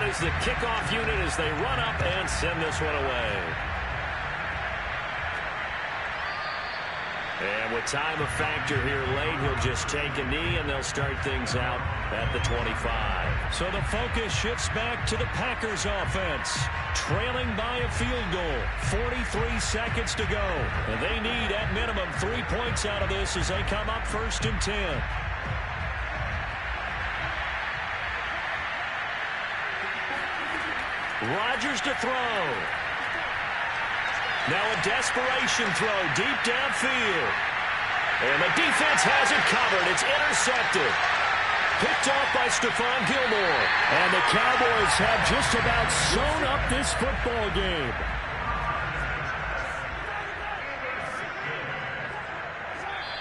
Is the kickoff unit as they run up and send this one away. And with time a factor here late, he'll just take a knee and they'll start things out at the 25. So the focus shifts back to the Packers offense. Trailing by a field goal. 43 seconds to go. And they need at minimum 3 points out of this as they come up 1st and 10. Rodgers to throw. Now a desperation throw deep downfield. And the defense has it covered. It's intercepted. Picked off by Stephon Gilmore. And the Cowboys have just about sewn up this football game.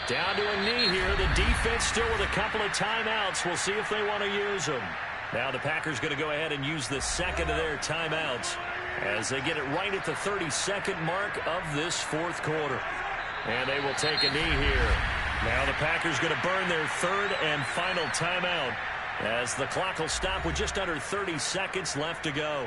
Down to a knee here. The defense still with a couple of timeouts. We'll see if they want to use them. Now the Packers going to go ahead and use the second of their timeouts as they get it right at the 32nd mark of this fourth quarter. And they will take a knee here. Now the Packers going to burn their third and final timeout as the clock will stop with just under 30 seconds left to go.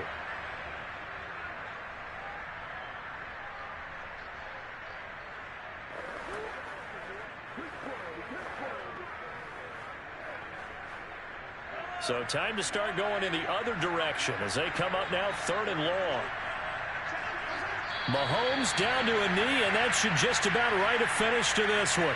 So time to start going in the other direction as they come up now 3rd and long. Mahomes down to a knee, and that should just about write a finish to this one.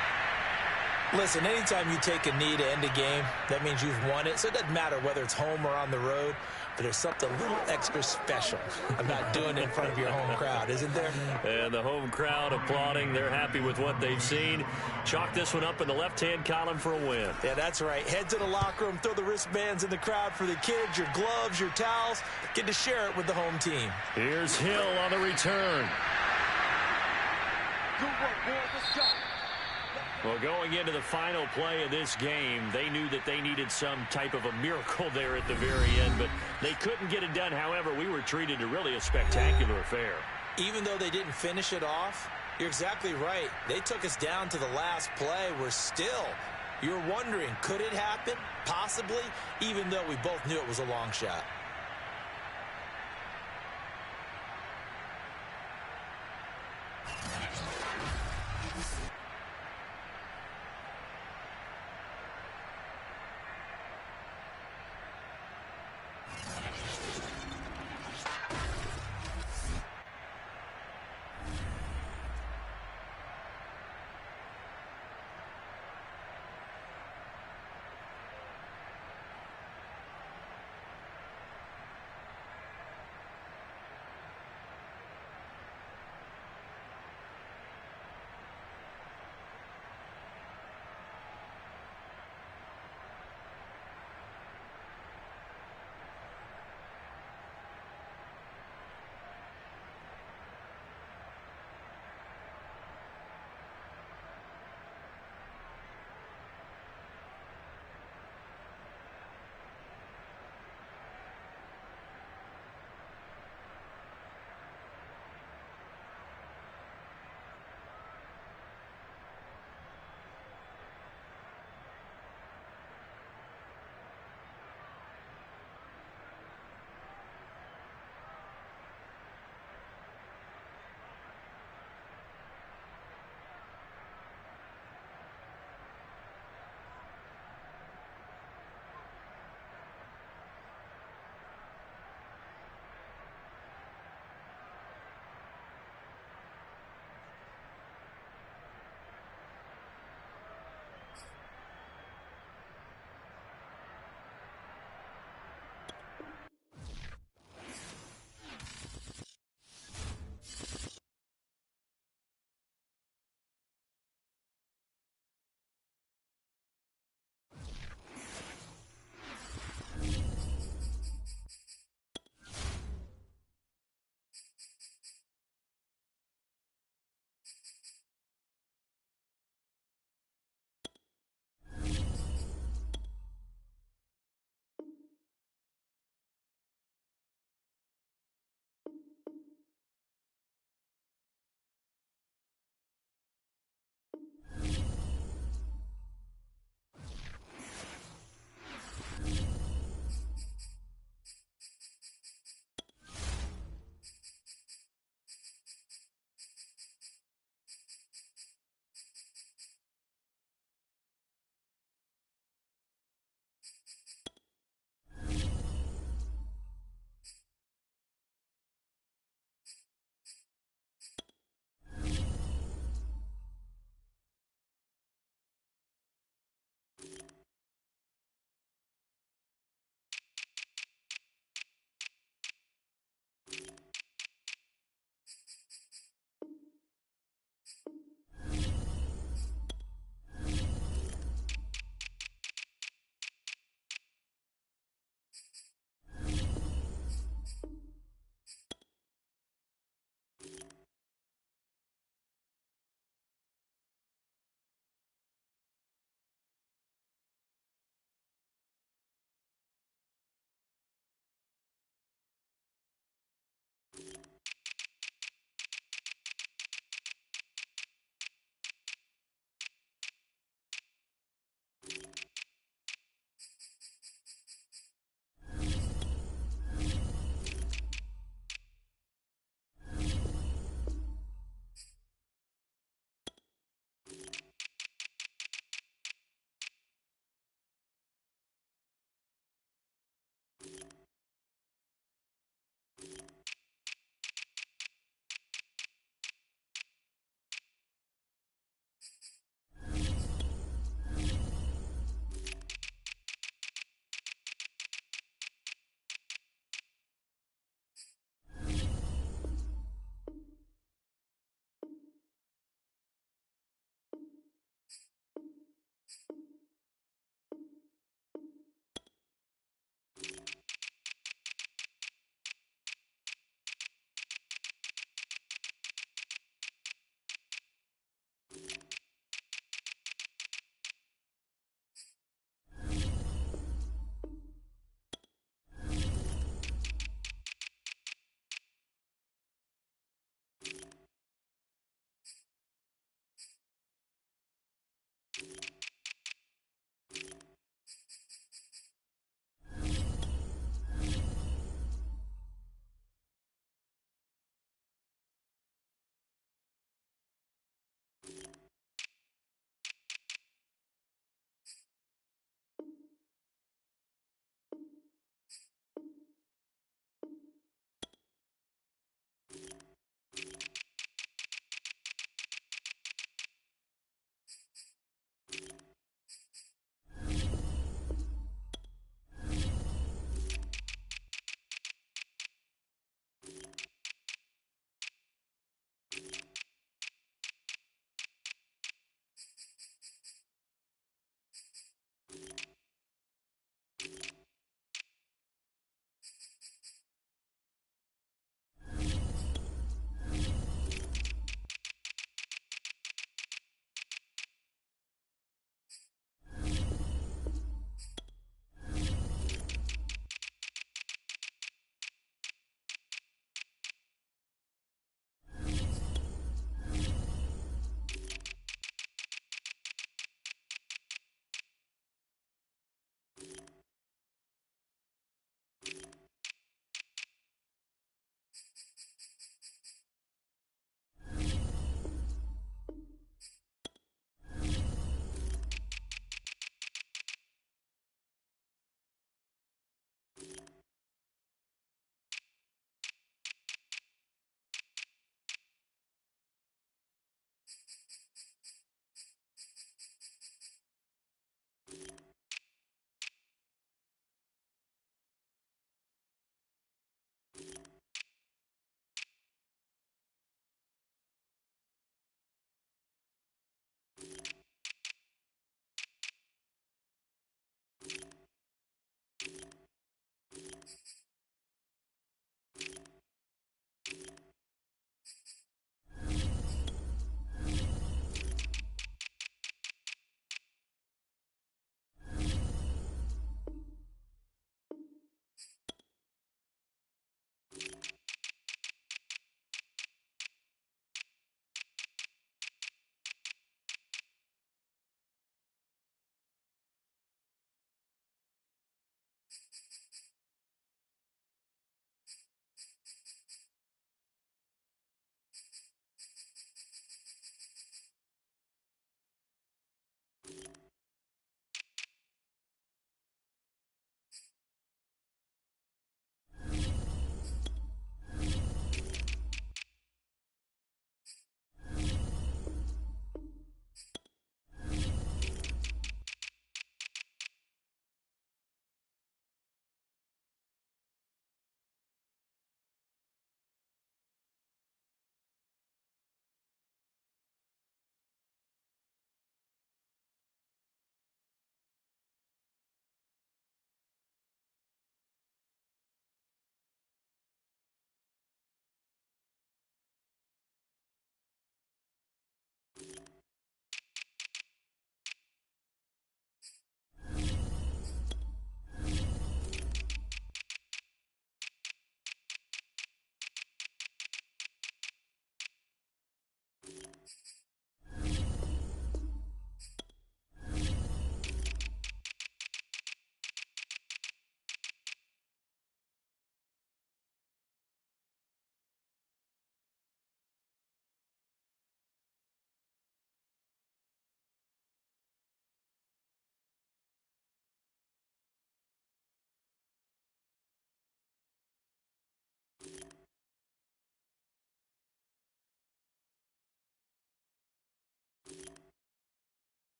Listen, anytime you take a knee to end a game, that means you've won it. So it doesn't matter whether it's home or on the road, but there's something a little extra special about doing it in front of your home crowd, isn't there? And the home crowd applauding. They're happy with what they've seen. Chalk this one up in the left-hand column for a win. Yeah, that's right. Head to the locker room, throw the wristbands in the crowd for the kids, your gloves, your towels. Get to share it with the home team. Here's Hill on the return. Well, going into the final play of this game, they knew that they needed some type of a miracle there at the very end, but they couldn't get it done. However, we were treated to really a spectacular affair. Even though they didn't finish it off, you're exactly right. They took us down to the last play. You're wondering, could it happen? Possibly, even though we both knew it was a long shot.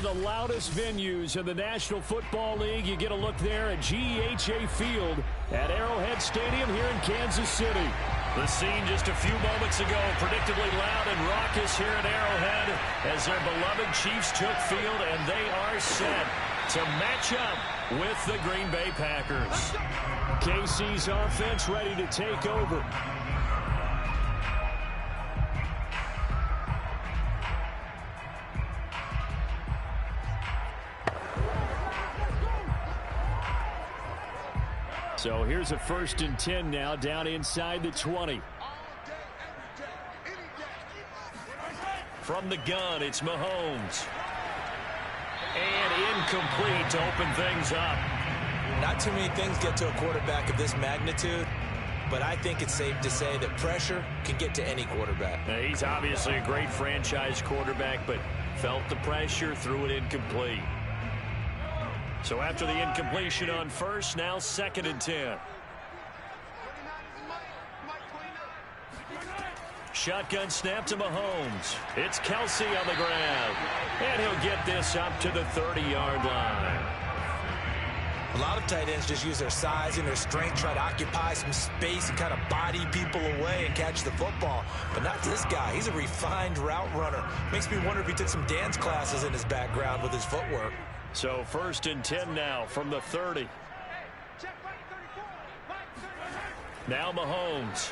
of the loudest venues in the National Football League. You get a look there at GEHA Field at Arrowhead Stadium here in Kansas City. The scene just a few moments ago, predictably loud and raucous here at Arrowhead as their beloved Chiefs took field, and they are set to match up with the Green Bay Packers. KC's offense ready to take over. So here's a 1st and 10 now, down inside the 20. From the gun, it's Mahomes. And incomplete to open things up. Not too many things get to a quarterback of this magnitude, but I think it's safe to say that pressure can get to any quarterback. Now, he's obviously a great franchise quarterback, but felt the pressure, threw it incomplete. So after the incompletion on 1st, now 2nd and 10. Shotgun snap to Mahomes. It's Kelsey on the grab. And he'll get this up to the 30-yard line. A lot of tight ends just use their size and their strength, try to occupy some space and kind of body people away and catch the football. But not this guy. He's a refined route runner. Makes me wonder if he took some dance classes in his background with his footwork. So 1st and 10 now from the 30. Now Mahomes.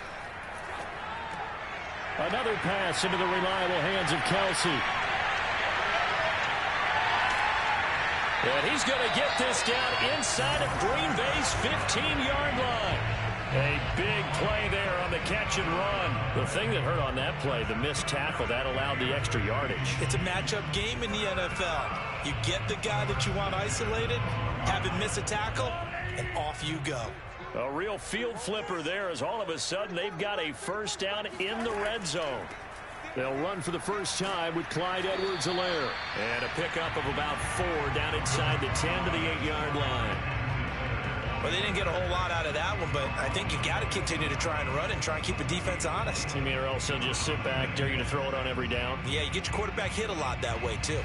Another pass into the reliable hands of Kelsey. And he's going to get this down inside of Green Bay's 15-yard line. A big play there on the catch and run. The thing that hurt on that play, the missed tackle, that allowed the extra yardage. It's a matchup game in the NFL. You get the guy that you want isolated, have him miss a tackle, and off you go. A real field flipper there as all of a sudden they've got a 1st down in the red zone. They'll run for the first time with Clyde Edwards-Helaire. And a pickup of about 4 down inside the 10 to the 8-yard line. Well, they didn't get a whole lot out of that one, but I think you got to continue to try and run and try and keep the defense honest. You mean or else they'll just sit back, dare you to throw it on every down? Yeah, you get your quarterback hit a lot that way, too.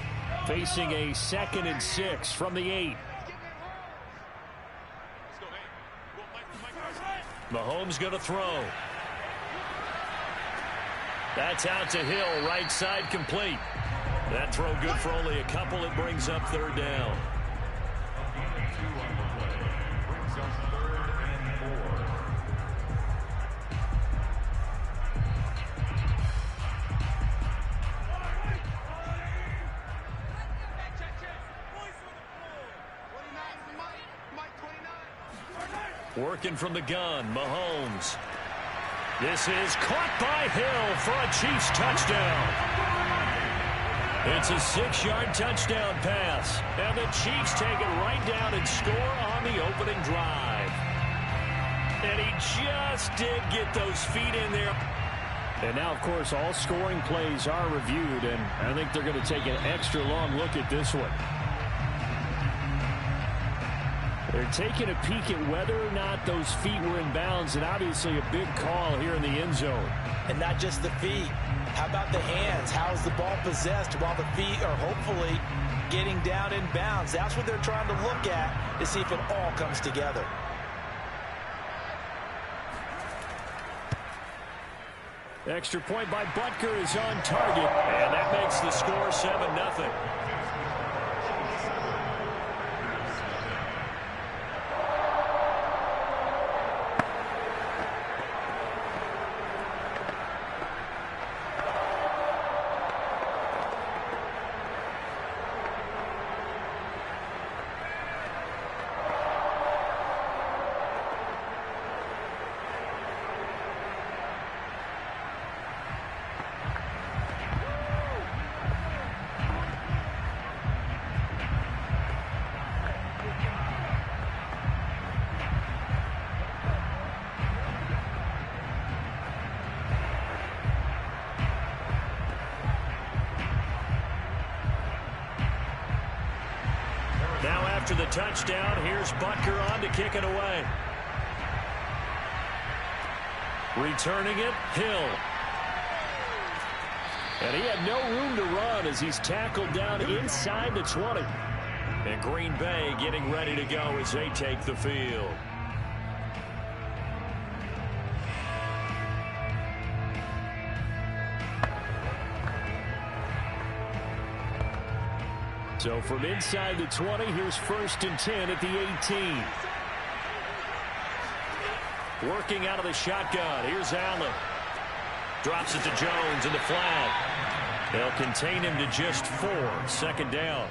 Facing a 2nd and 6 from the 8. Mahomes going to throw. That's out to Hill, right side complete. That throw good for only a couple. It brings up 3rd down. Working from the gun, Mahomes. This is caught by Hill for a Chiefs touchdown. It's a 6-yard touchdown pass. And the Chiefs take it right down and score on the opening drive. And he just did get those feet in there. And now, of course, all scoring plays are reviewed, and I think they're going to take an extra long look at this one. They're taking a peek at whether or not those feet were in bounds, and obviously a big call here in the end zone. And not just the feet. How about the hands? How's the ball possessed while the feet are hopefully getting down in bounds? That's what they're trying to look at to see if it all comes together. Extra point by Butker is on target, and that makes the score 7-0. After the touchdown, here's Butker on to kick it away. Returning it, Hill. And he had no room to run as he's tackled down inside the 20. And Green Bay getting ready to go as they take the field. So from inside the 20, here's 1st and 10 at the 18. Working out of the shotgun. Here's Allen. Drops it to Jones in the flat. They'll contain him to just 4. 2nd down.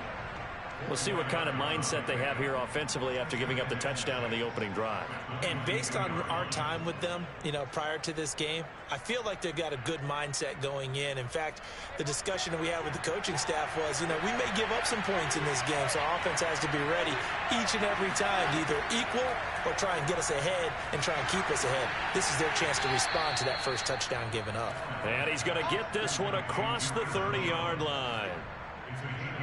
We'll see what kind of mindset they have here offensively after giving up the touchdown on the opening drive. And based on our time with them, prior to this game, I feel like they've got a good mindset going in. In fact, the discussion that we had with the coaching staff was, we may give up some points in this game, so our offense has to be ready each and every time to either equal or try and get us ahead and try and keep us ahead. This is their chance to respond to that first touchdown given up. And he's going to get this one across the 30-yard line.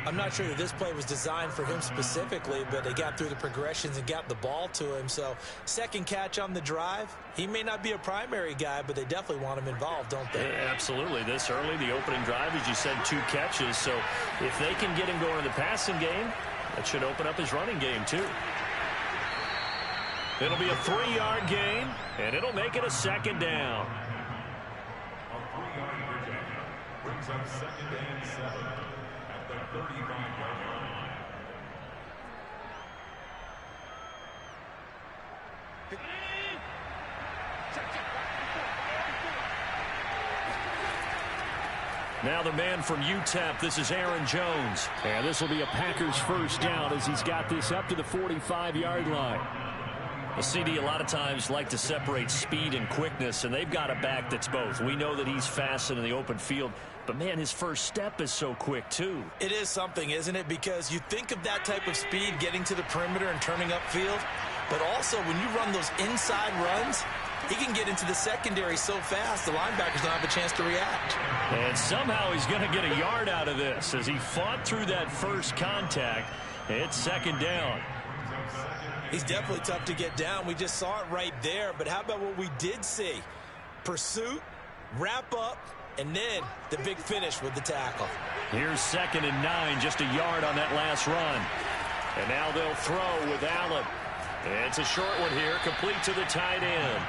I'm not sure that this play was designed for him specifically, but they got through the progressions and got the ball to him. So, second catch on the drive. He may not be a primary guy, but they definitely want him involved, don't they? Yeah, absolutely. This early, the opening drive, as you said, 2 catches. So, if they can get him going in the passing game, that should open up his running game, too. It'll be a 3-yard gain, and it'll make it a 2nd down. A 3-yard pickup brings up 2nd and 7 at the 35-yard line. Now the man from UTEP, this is Aaron Jones. And this will be a Packers 1st down as he's got this up to the 45-yard line. The CD a lot of times like to separate speed and quickness, and they've got a back that's both. We know that he's fast in the open field, but, man, his first step is so quick, too. It is something, isn't it? Because you think of that type of speed getting to the perimeter and turning upfield, but also when you run those inside runs, he can get into the secondary so fast the linebackers don't have a chance to react. And somehow he's going to get a yard out of this as he fought through that first contact. It's 2nd down. He's definitely tough to get down. We just saw it right there. But how about what we did see? Pursuit, wrap up, and then the big finish with the tackle. Here's 2nd and 9, just a yard on that last run. And now they'll throw with Allen. It's a short one here, complete to the tight end.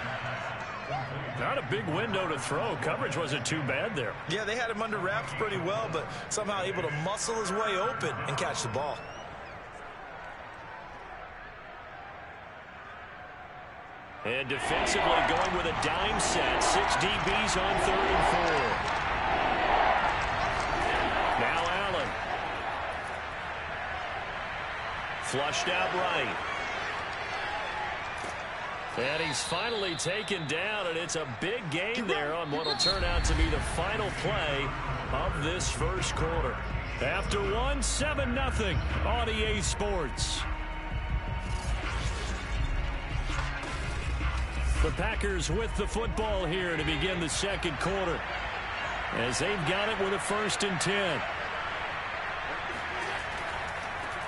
Not a big window to throw. Coverage wasn't too bad there. Yeah, they had him under wraps pretty well, but somehow able to muscle his way open and catch the ball. And defensively going with a dime set. 6 DBs on 3rd and 4. Now Allen. Flushed out right. And he's finally taken down, and it's a big gain there on what will turn out to be the final play of this first quarter. After 7-0 on EA Sports. The Packers with the football here to begin the 2nd quarter as they've got it with a 1st and 10.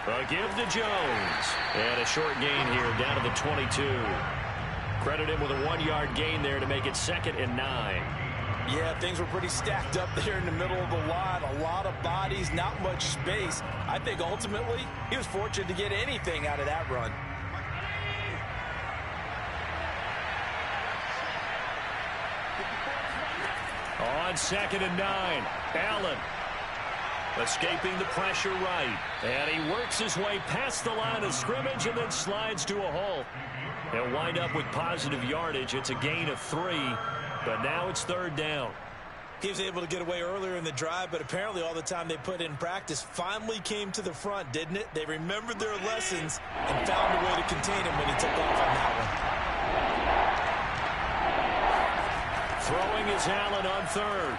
A give to Jones. And a short gain here down to the 22. Credit him with a 1-yard gain there to make it 2nd and 9. Yeah, things were pretty stacked up there in the middle of the line. A lot of bodies, not much space. I think ultimately he was fortunate to get anything out of that run. On 2nd and 9, Allen escaping the pressure right. And he works his way past the line of scrimmage and then slides to a halt. He'll wind up with positive yardage. It's a gain of 3, but now it's 3rd down. He was able to get away earlier in the drive, but apparently all the time they put in practice finally came to the front, didn't it? They remembered their lessons and found a way to contain him when he took off on that one. Throwing is Allen on 3rd.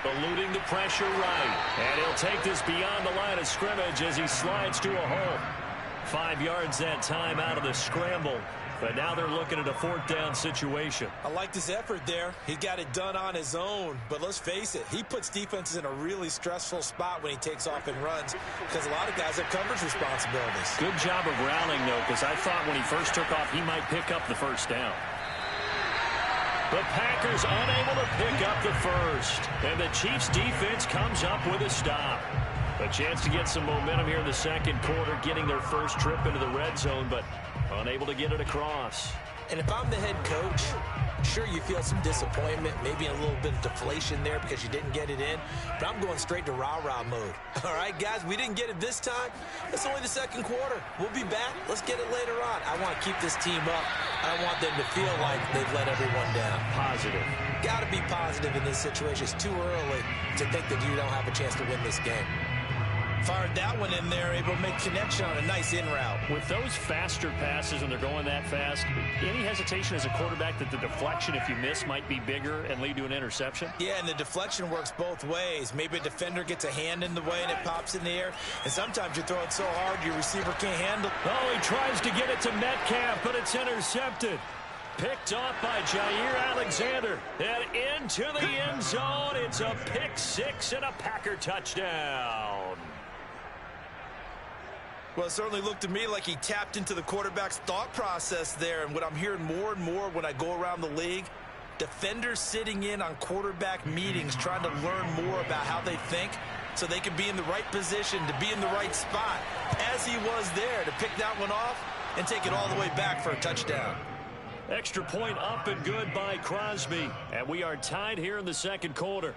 Eluding the pressure right. And he'll take this beyond the line of scrimmage as he slides to a halt. 5 yards that time out of the scramble. But now they're looking at a 4th down situation. I liked his effort there. He got it done on his own. But let's face it, he puts defenses in a really stressful spot when he takes off and runs because a lot of guys have coverage responsibilities. Good job of rallying, though, because I thought when he first took off, he might pick up the 1st down. The Packers unable to pick up the first. And the Chiefs defense comes up with a stop. A chance to get some momentum here in the second quarter, getting their first trip into the red zone, but unable to get it across. And if I'm the head coach, sure, you feel some disappointment, maybe a little bit of deflation there because you didn't get it in, but I'm going straight to rah-rah mode. All right, guys, we didn't get it this time. It's only the second quarter. We'll be back. Let's get it later on. I want to keep this team up. I don't want them to feel like they've let everyone down. Positive. Got to be positive in this situation. It's too early to think that you don't have a chance to win this game. Fired that one in there, able to make connection on a nice in route. With those faster passes and they're going that fast, any hesitation as a quarterback that the deflection, if you miss, might be bigger and lead to an interception? Yeah, and the deflection works both ways. Maybe a defender gets a hand in the way and it pops in the air, and sometimes you throw it so hard your receiver can't handle it. Oh, he tries to get it to Metcalf, but it's intercepted. Picked off by Jair Alexander. And into the end zone. It's a pick six and a Packer touchdown. Well, it certainly looked to me like he tapped into the quarterback's thought process there. And what I'm hearing more and more when I go around the league, defenders sitting in on quarterback meetings trying to learn more about how they think so they can be in the right position to be in the right spot, as he was there to pick that one off and take it all the way back for a touchdown. Extra point up and good by Crosby. And we are tied here in the second quarter.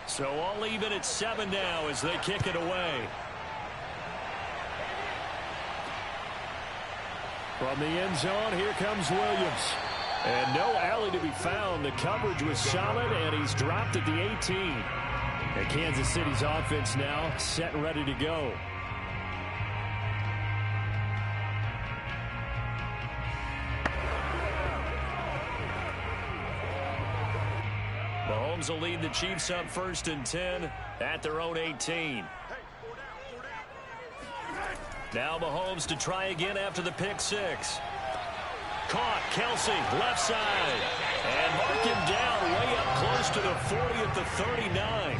So all even at 7 now as they kick it away. From the end zone, here comes Williams. And no alley to be found. The coverage was solid, and he's dropped at the 18. And Kansas City's offense now set and ready to go. Mahomes will lead the Chiefs up 1st and 10 at their own 18. Now Mahomes to try again after the pick six. Caught, Kelsey, left side. And mark him down way up close to the 40 at the 39.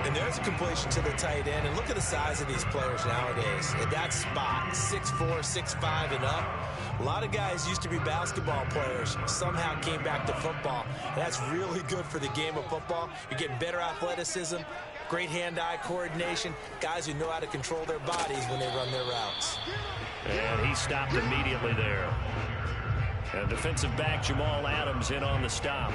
And there's a completion to the tight end. And look at the size of these players nowadays. At that spot, 6'4", 6'5", and up. A lot of guys used to be basketball players, somehow came back to football. And that's really good for the game of football. You're getting better athleticism, great hand-eye coordination, guys who know how to control their bodies when they run their routes. And he stopped immediately there. And defensive back Jamal Adams in on the stop.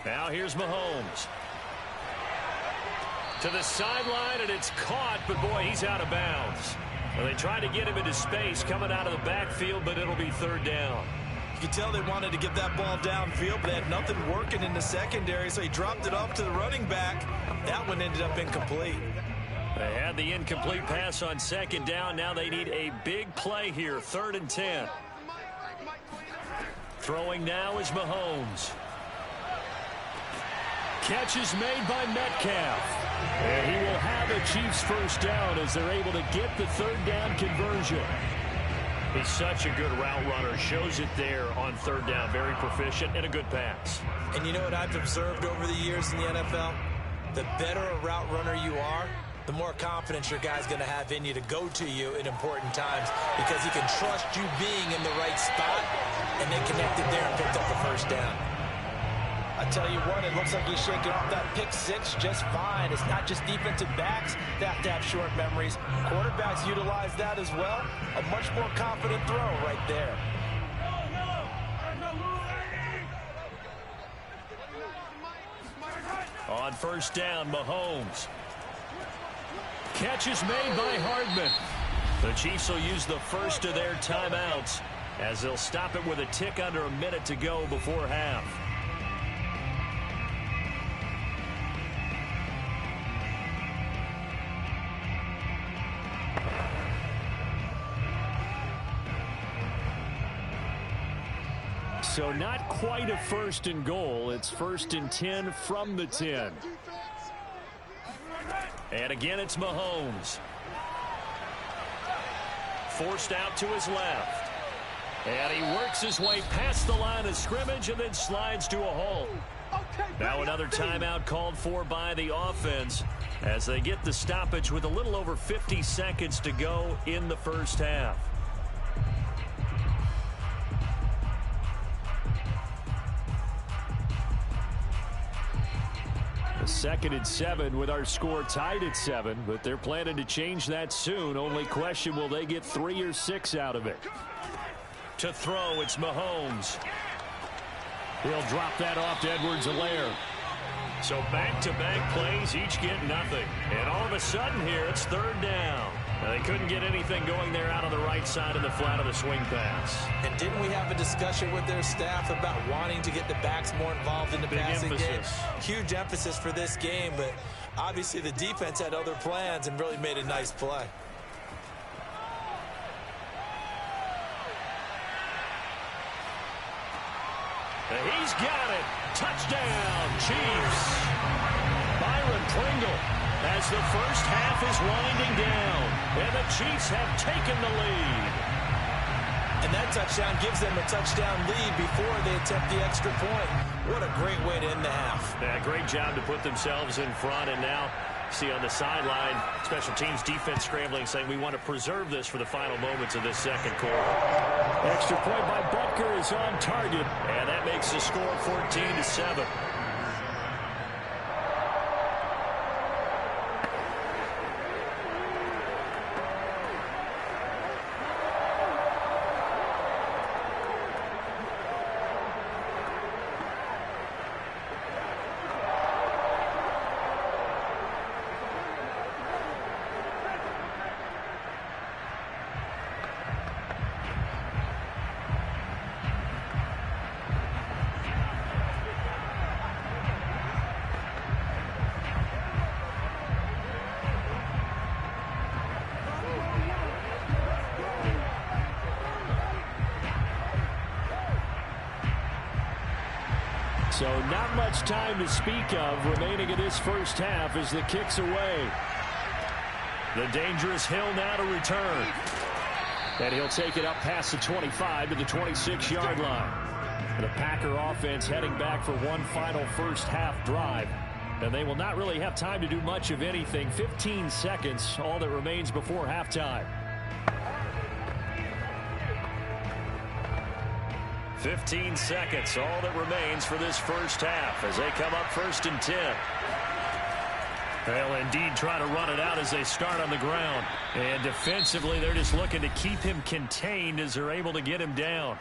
Now here's Mahomes. To the sideline, and it's caught, but boy, he's out of bounds. Well, they tried to get him into space coming out of the backfield, but it'll be 3rd down. You can tell they wanted to get that ball downfield, but they had nothing working in the secondary, so he dropped it off to the running back. That one ended up incomplete. They had the incomplete pass on 2nd down. Now they need a big play here, 3rd and 10. Throwing now is Mahomes. Catch is made by Metcalf. And he will have a Chiefs 1st down as they're able to get the 3rd down conversion. He's such a good route runner. Shows it there on 3rd down. Very proficient and a good pass. And you know what I've observed over the years in the NFL? The better a route runner you are, the more confidence your guy's going to have in you to go to you in important times because he can trust you being in the right spot, and they connected there and picked up the 1st down. I tell you what, it looks like he's shaking off that pick six just fine. It's not just defensive backs that have to have short memories. Quarterbacks utilize that as well. A much more confident throw right there. On first down, Mahomes. Catch is made by Hardman. The Chiefs will use the first of their timeouts as they'll stop it with a tick under a minute to go before half. So not quite a first and goal. It's first and 10 from the 10. And again, it's Mahomes. Forced out to his left. And he works his way past the line of scrimmage and then slides to a halt. Now another timeout called for by the offense as they get the stoppage with a little over 50 seconds to go in the first half. Second and 7 with our score tied at 7, but they're planning to change that soon. Only question, will they get 3 or 6 out of it? To throw, it's Mahomes. He'll drop that off to Edwards-Helaire. So back-to-back plays, each get nothing. And all of a sudden here, it's third down. Now, they couldn't get anything going there out on the right side in the flat of the swing pass. And didn't we have a discussion with their staff about wanting to get the backs more involved in the passing game? Huge emphasis for this game, but obviously the defense had other plans and really made a nice play. He's got it. Touchdown, Chiefs. Byron Pringle as the first half is winding down, and the Chiefs have taken the lead. And that touchdown gives them a touchdown lead before they attempt the extra point. What a great way to end the half. Yeah, great job to put themselves in front, and now see on the sideline, special teams defense scrambling, saying we want to preserve this for the final moments of this second quarter. Extra point by Butker is on target, and that makes the score 14-7. So not much time to speak of remaining in this first half as the kick's away. The dangerous Hill now to return. And he'll take it up past the 25 to the 26-yard line. The Packer offense heading back for one final first half drive. And they will not really have time to do much of anything. 15 seconds, all that remains before halftime. 15 seconds, all that remains for this first half as they come up first and 10. They'll indeed try to run it out as they start on the ground. And defensively, they're just looking to keep him contained as they're able to get him down.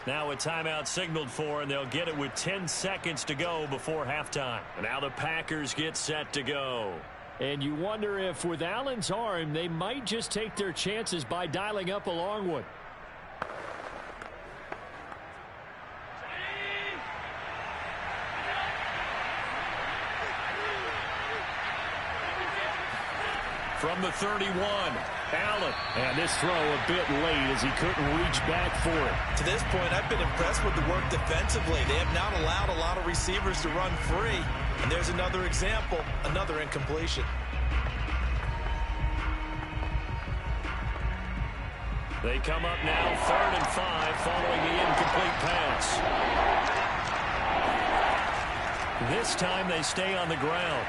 Now a timeout signaled for, and they'll get it with 10 seconds to go before halftime. And now the Packers get set to go. And you wonder if with Allen's arm, they might just take their chances by dialing up a long one. From the 31, Allen. And this throw a bit late as he couldn't reach back for it. To this point, I've been impressed with the work defensively. They have not allowed a lot of receivers to run free. And there's another example, another incompletion. They come up now 3rd and 5 following the incomplete pass. This time they stay on the ground.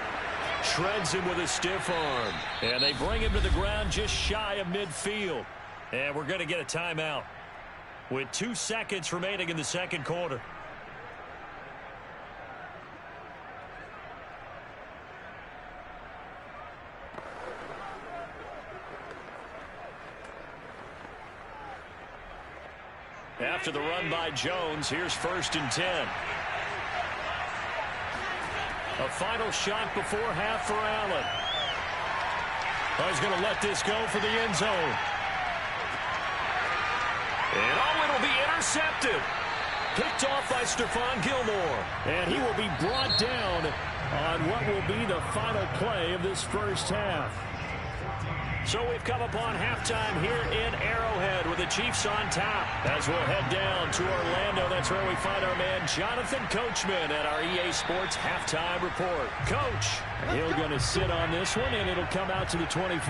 Shreds him with a stiff arm. And they bring him to the ground just shy of midfield. And we're going to get a timeout with 2 seconds remaining in the second quarter. After the run by Jones, here's 1st and 10. A final shot before half for Allen. Oh, he's going to let this go for the end zone. And it'll be intercepted. Picked off by Stephon Gilmore. And he will be brought down on what will be the final play of this first half. So we've come upon halftime here in Arrowhead with the Chiefs on top. As we'll head down to Orlando, that's where we find our man Jonathan Coachman at our EA Sports Halftime Report. Coach, he'll going to sit on this one, and it'll come out to the 25.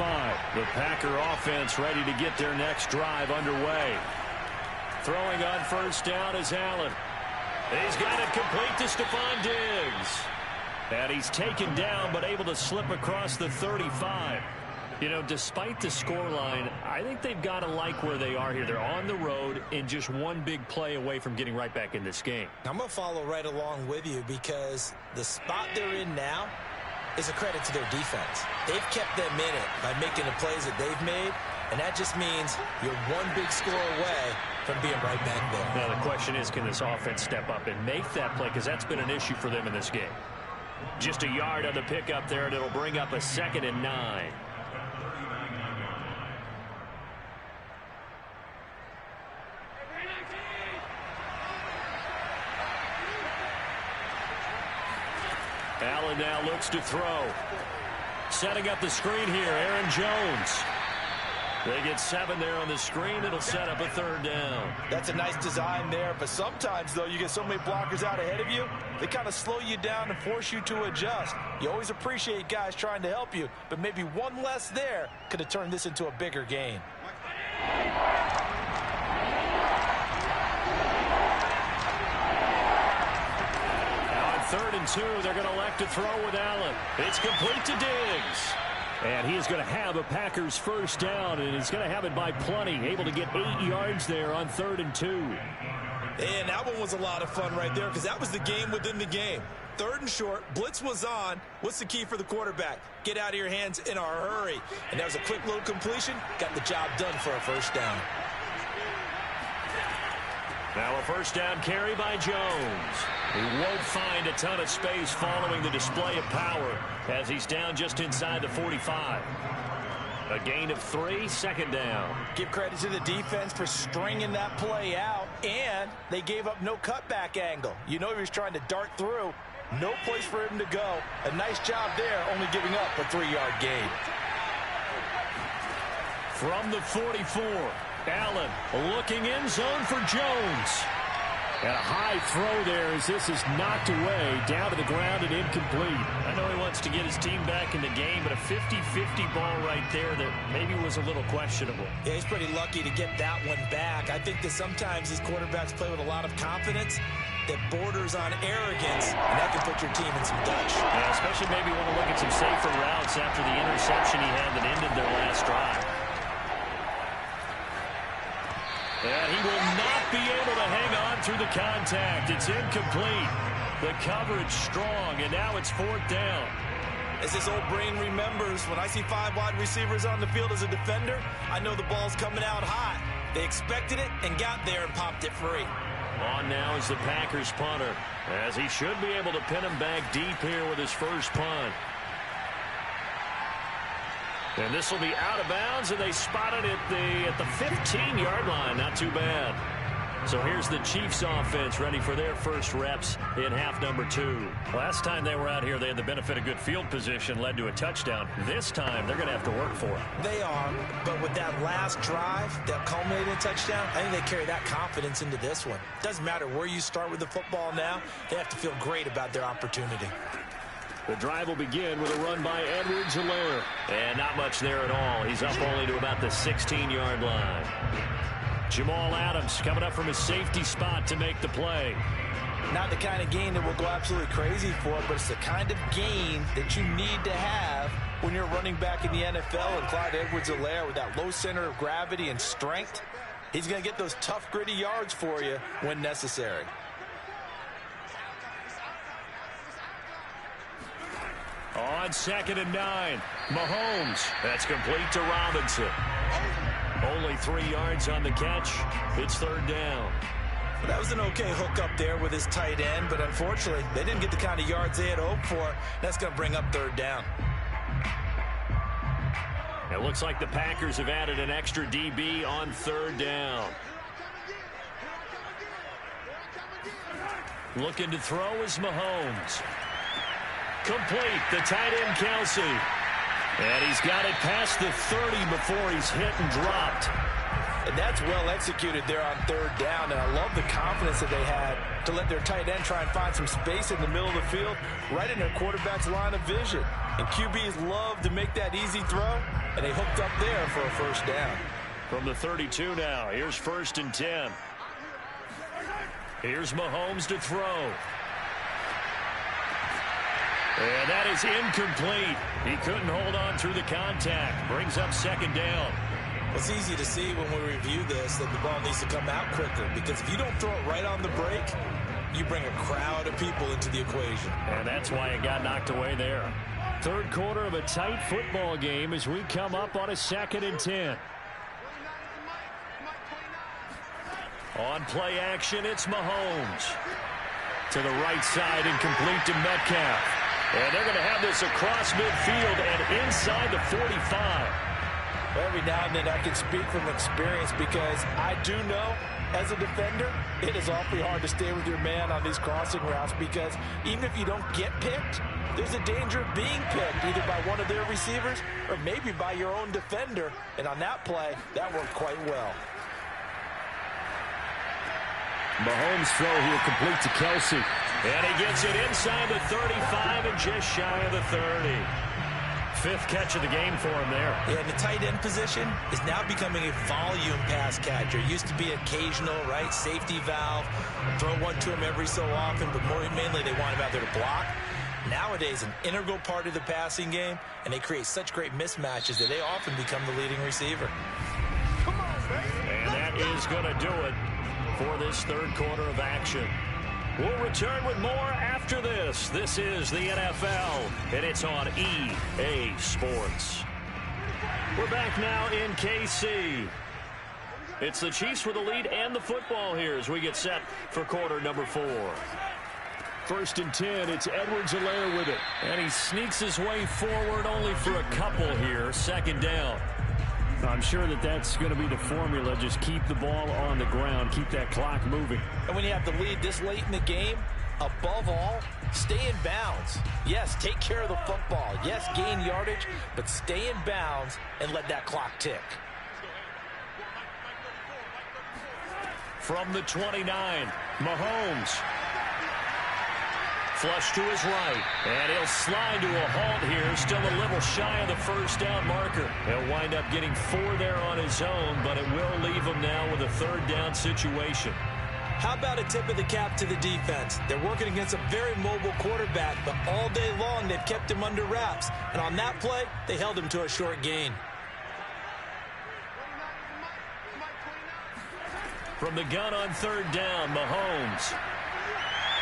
The Packer offense ready to get their next drive underway. Throwing on 1st down is Allen. He's got it complete to Stephon Diggs. And he's taken down but able to slip across the 35. You know, despite the scoreline, I think they've got to like where they are here. They're on the road and just one big play away from getting right back in this game. I'm going to follow right along with you because the spot they're in now is a credit to their defense. They've kept them in it by making the plays that they've made, and that just means you're one big score away from being right back there. Now, the question is, can this offense step up and make that play? Because that's been an issue for them in this game. Just a yard on the pickup there, and it'll bring up a 2nd and 9. Allen now looks to throw. Setting up the screen here, Aaron Jones. They get 7 there on the screen. It'll set up a 3rd down. That's a nice design there, but sometimes, though, you get so many blockers out ahead of you, they kind of slow you down and force you to adjust. You always appreciate guys trying to help you, but maybe one less there could have turned this into a bigger game. Now on 3rd and 2, they're going to elect to throw with Allen. It's complete to Diggs. And he is going to have a Packers 1st down, and he's going to have it by plenty. Able to get 8 yards there on 3rd and 2. And that one was a lot of fun right there because that was the game within the game. 3rd and short, blitz was on. What's the key for the quarterback? Get out of your hands in a hurry. And that was a quick little completion. Got the job done for a 1st down. Now a 1st down carry by Jones. He won't find a ton of space following the display of power as he's down just inside the 45. A gain of 3, 2nd down. Give credit to the defense for stringing that play out, and they gave up no cutback angle. You know he was trying to dart through. No place for him to go. A nice job there, only giving up a 3-yard gain. From the 44, Allen looking in zone for Jones. And a high throw there as this is knocked away, down to the ground and incomplete. I know he wants to get his team back in the game, but a 50-50 ball right there that maybe was a little questionable. Yeah, he's pretty lucky to get that one back. I think that sometimes these quarterbacks play with a lot of confidence that borders on arrogance, and that can put your team in some Dutch. Yeah, especially maybe want to look at some safer routes after the interception he had that ended their last drive. And he will not be able to hang on through the contact. It's incomplete. The coverage strong, and now it's 4th down. As his old brain remembers, when I see 5 wide receivers on the field as a defender, I know the ball's coming out hot. They expected it and got there and popped it free. On now is the Packers punter, as he should be able to pin him back deep here with his first punt. And this will be out of bounds, and they spot it at the 15-yard line. Not too bad. So here's the Chiefs offense ready for their first reps in half number 2. Last time they were out here, they had the benefit of good field position, led to a touchdown. This time, they're going to have to work for it. They are, but with that last drive that culminated in a touchdown, I think they carry that confidence into this one. Doesn't matter where you start with the football now, they have to feel great about their opportunity. The drive will begin with a run by Edwards-Helaire. And not much there at all. He's up only to about the 16-yard line. Jamal Adams coming up from his safety spot to make the play. Not the kind of gain that will go absolutely crazy for, but it's the kind of gain that you need to have when you're running back in the NFL. And Clyde Edwards-Helaire, with that low center of gravity and strength, he's going to get those tough, gritty yards for you when necessary. On 2nd and 9, Mahomes. That's complete to Robinson. Only 3 yards on the catch. It's third down. Well, that was an okay hook up there with his tight end, but unfortunately, they didn't get the kind of yards they had hoped for. That's going to bring up third down. It looks like the Packers have added an extra DB on third down. Looking to throw is Mahomes. Complete. The tight end, Kelsey. And he's got it past the 30 before he's hit and dropped. And that's well executed there on third down. And I love the confidence that they had to let their tight end try and find some space in the middle of the field, right in their quarterback's line of vision. And QBs love to make that easy throw, and they hooked up there for a first down. From the 32 now, here's 1st and 10. Here's Mahomes to throw. And that is incomplete. He couldn't hold on through the contact. Brings up 2nd down. It's easy to see when we review this that the ball needs to come out quicker, because if you don't throw it right on the break, you bring a crowd of people into the equation. And that's why it got knocked away there. Third quarter of a tight football game as we come up on a 2nd and 10. On play action, it's Mahomes. To the right side and complete to Metcalf. And they're going to have this across midfield and inside the 45. Every now and then I can speak from experience, because I do know as a defender it is awfully hard to stay with your man on these crossing routes, because even if you don't get picked, there's a danger of being picked either by one of their receivers or maybe by your own defender. And on that play, that worked quite well. Mahomes throw here complete to Kelsey. And he gets it inside the 35 and just shy of the 30. 5th catch of the game for him there. Yeah, and the tight end position is now becoming a volume pass catcher. It used to be occasional, right? Safety valve. Throw one to him every so often, but mainly they want him out there to block. Nowadays, an integral part of the passing game, and they create such great mismatches that they often become the leading receiver. And that is going to do it for this third quarter of action. We'll return with more after this. This is the NFL, and it's on EA Sports. We're back now in KC. It's the Chiefs with the lead and the football here as we get set for quarter number 4. 1st and 10, it's Edwards-Helaire with it. And he sneaks his way forward only for a couple here. 2nd down. I'm sure that that's going to be the formula. Just keep the ball on the ground. Keep that clock moving. And when you have the lead this late in the game, above all, stay in bounds. Yes, take care of the football. Yes, gain yardage, but stay in bounds and let that clock tick. From the 29, Mahomes. Flush to his right, and he'll slide to a halt here, still a little shy of the 1st down marker. He'll wind up getting 4 there on his own, but it will leave him now with a 3rd down situation. How about a tip of the cap to the defense? They're working against a very mobile quarterback, but all day long they've kept him under wraps. And on that play, they held him to a short gain. From the gun on 3rd down, Mahomes.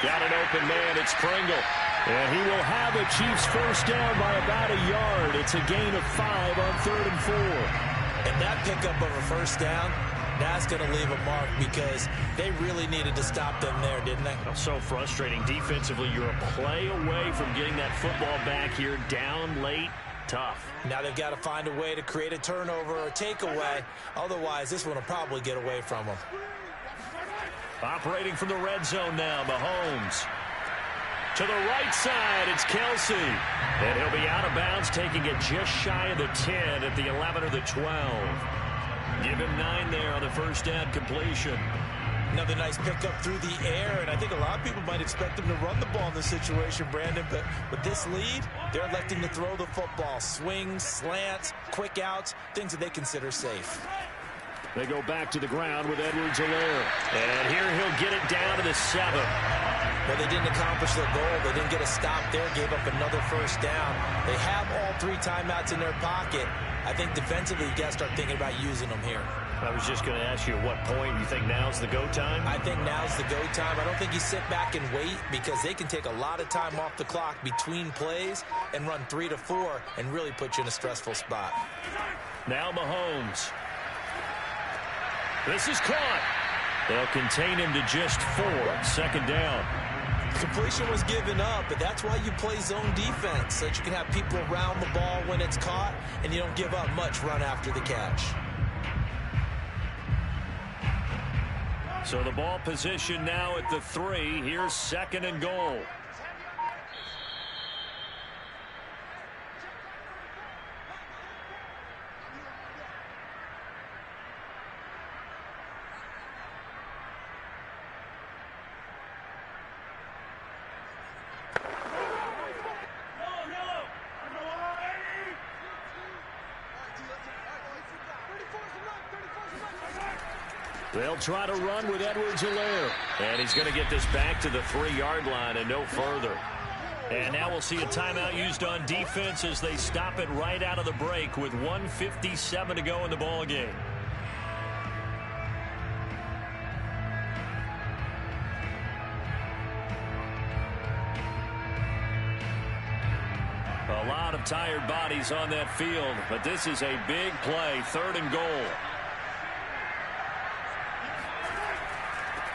Got an open man, it's Pringle. And he will have a Chiefs 1st down by about a yard. It's a gain of 5 on 3rd and 4. And that pickup of a 1st down, that's going to leave a mark, because they really needed to stop them there, didn't they? So frustrating. Defensively, you're a play away from getting that football back here, down late. Tough. Now they've got to find a way to create a turnover or a takeaway. Otherwise, this one will probably get away from them. Operating from the red zone now, Mahomes. To the right side, it's Kelsey. And he'll be out of bounds, taking it just shy of the 10 at the 11 or the 12. Give him 9 there on the 1st down completion. Another nice pickup through the air, and I think a lot of people might expect him to run the ball in this situation, Brandon, but with this lead, they're electing to throw the football. Swings, slants, quick outs, things that they consider safe. They go back to the ground with Edwards-Helaire. And here he'll get it down to the 7. Well, they didn't accomplish their goal. They didn't get a stop there, gave up another 1st down. They have all 3 timeouts in their pocket. I think defensively, you got to start thinking about using them here. I was just going to ask you at what point you think now's the go time? I think now's the go time. I don't think you sit back and wait, because they can take a lot of time off the clock between plays and run 3 to 4 and really put you in a stressful spot. Now Mahomes. This is caught. They'll contain him to just 4. 2nd down. Completion was given up, but that's why you play zone defense, so that you can have people around the ball when it's caught, and you don't give up much run after the catch. So the ball position now at the 3. Here's 2nd and goal. They'll try to run with Edwards-Helaire. And he's going to get this back to the 3-yard line and no further. And now we'll see a timeout used on defense as they stop it right out of the break with 1:57 to go in the ball game. A lot of tired bodies on that field, but this is a big play, 3rd and goal.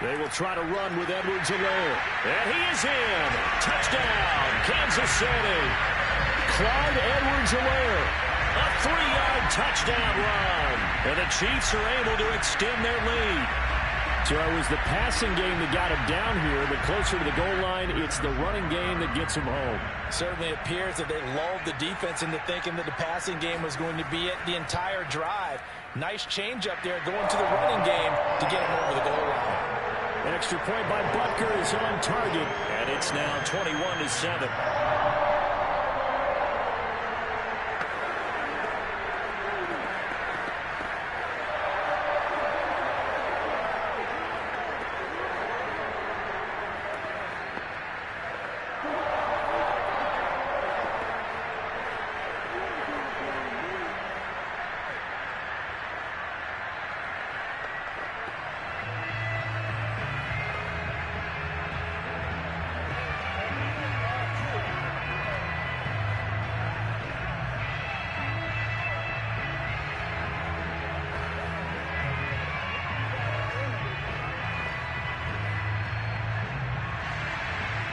They will try to run with Edwards-Helaire. And he is in. Touchdown, Kansas City. Clyde Edwards-Helaire. A 3-yard touchdown run. And the Chiefs are able to extend their lead. So it was the passing game that got him down here, but closer to the goal line, it's the running game that gets him home. Certainly appears that they lulled the defense into thinking that the passing game was going to be it the entire drive. Nice change up there going to the running game to get him over the goal line. An extra point by Butker is on target, and it's now 21-7.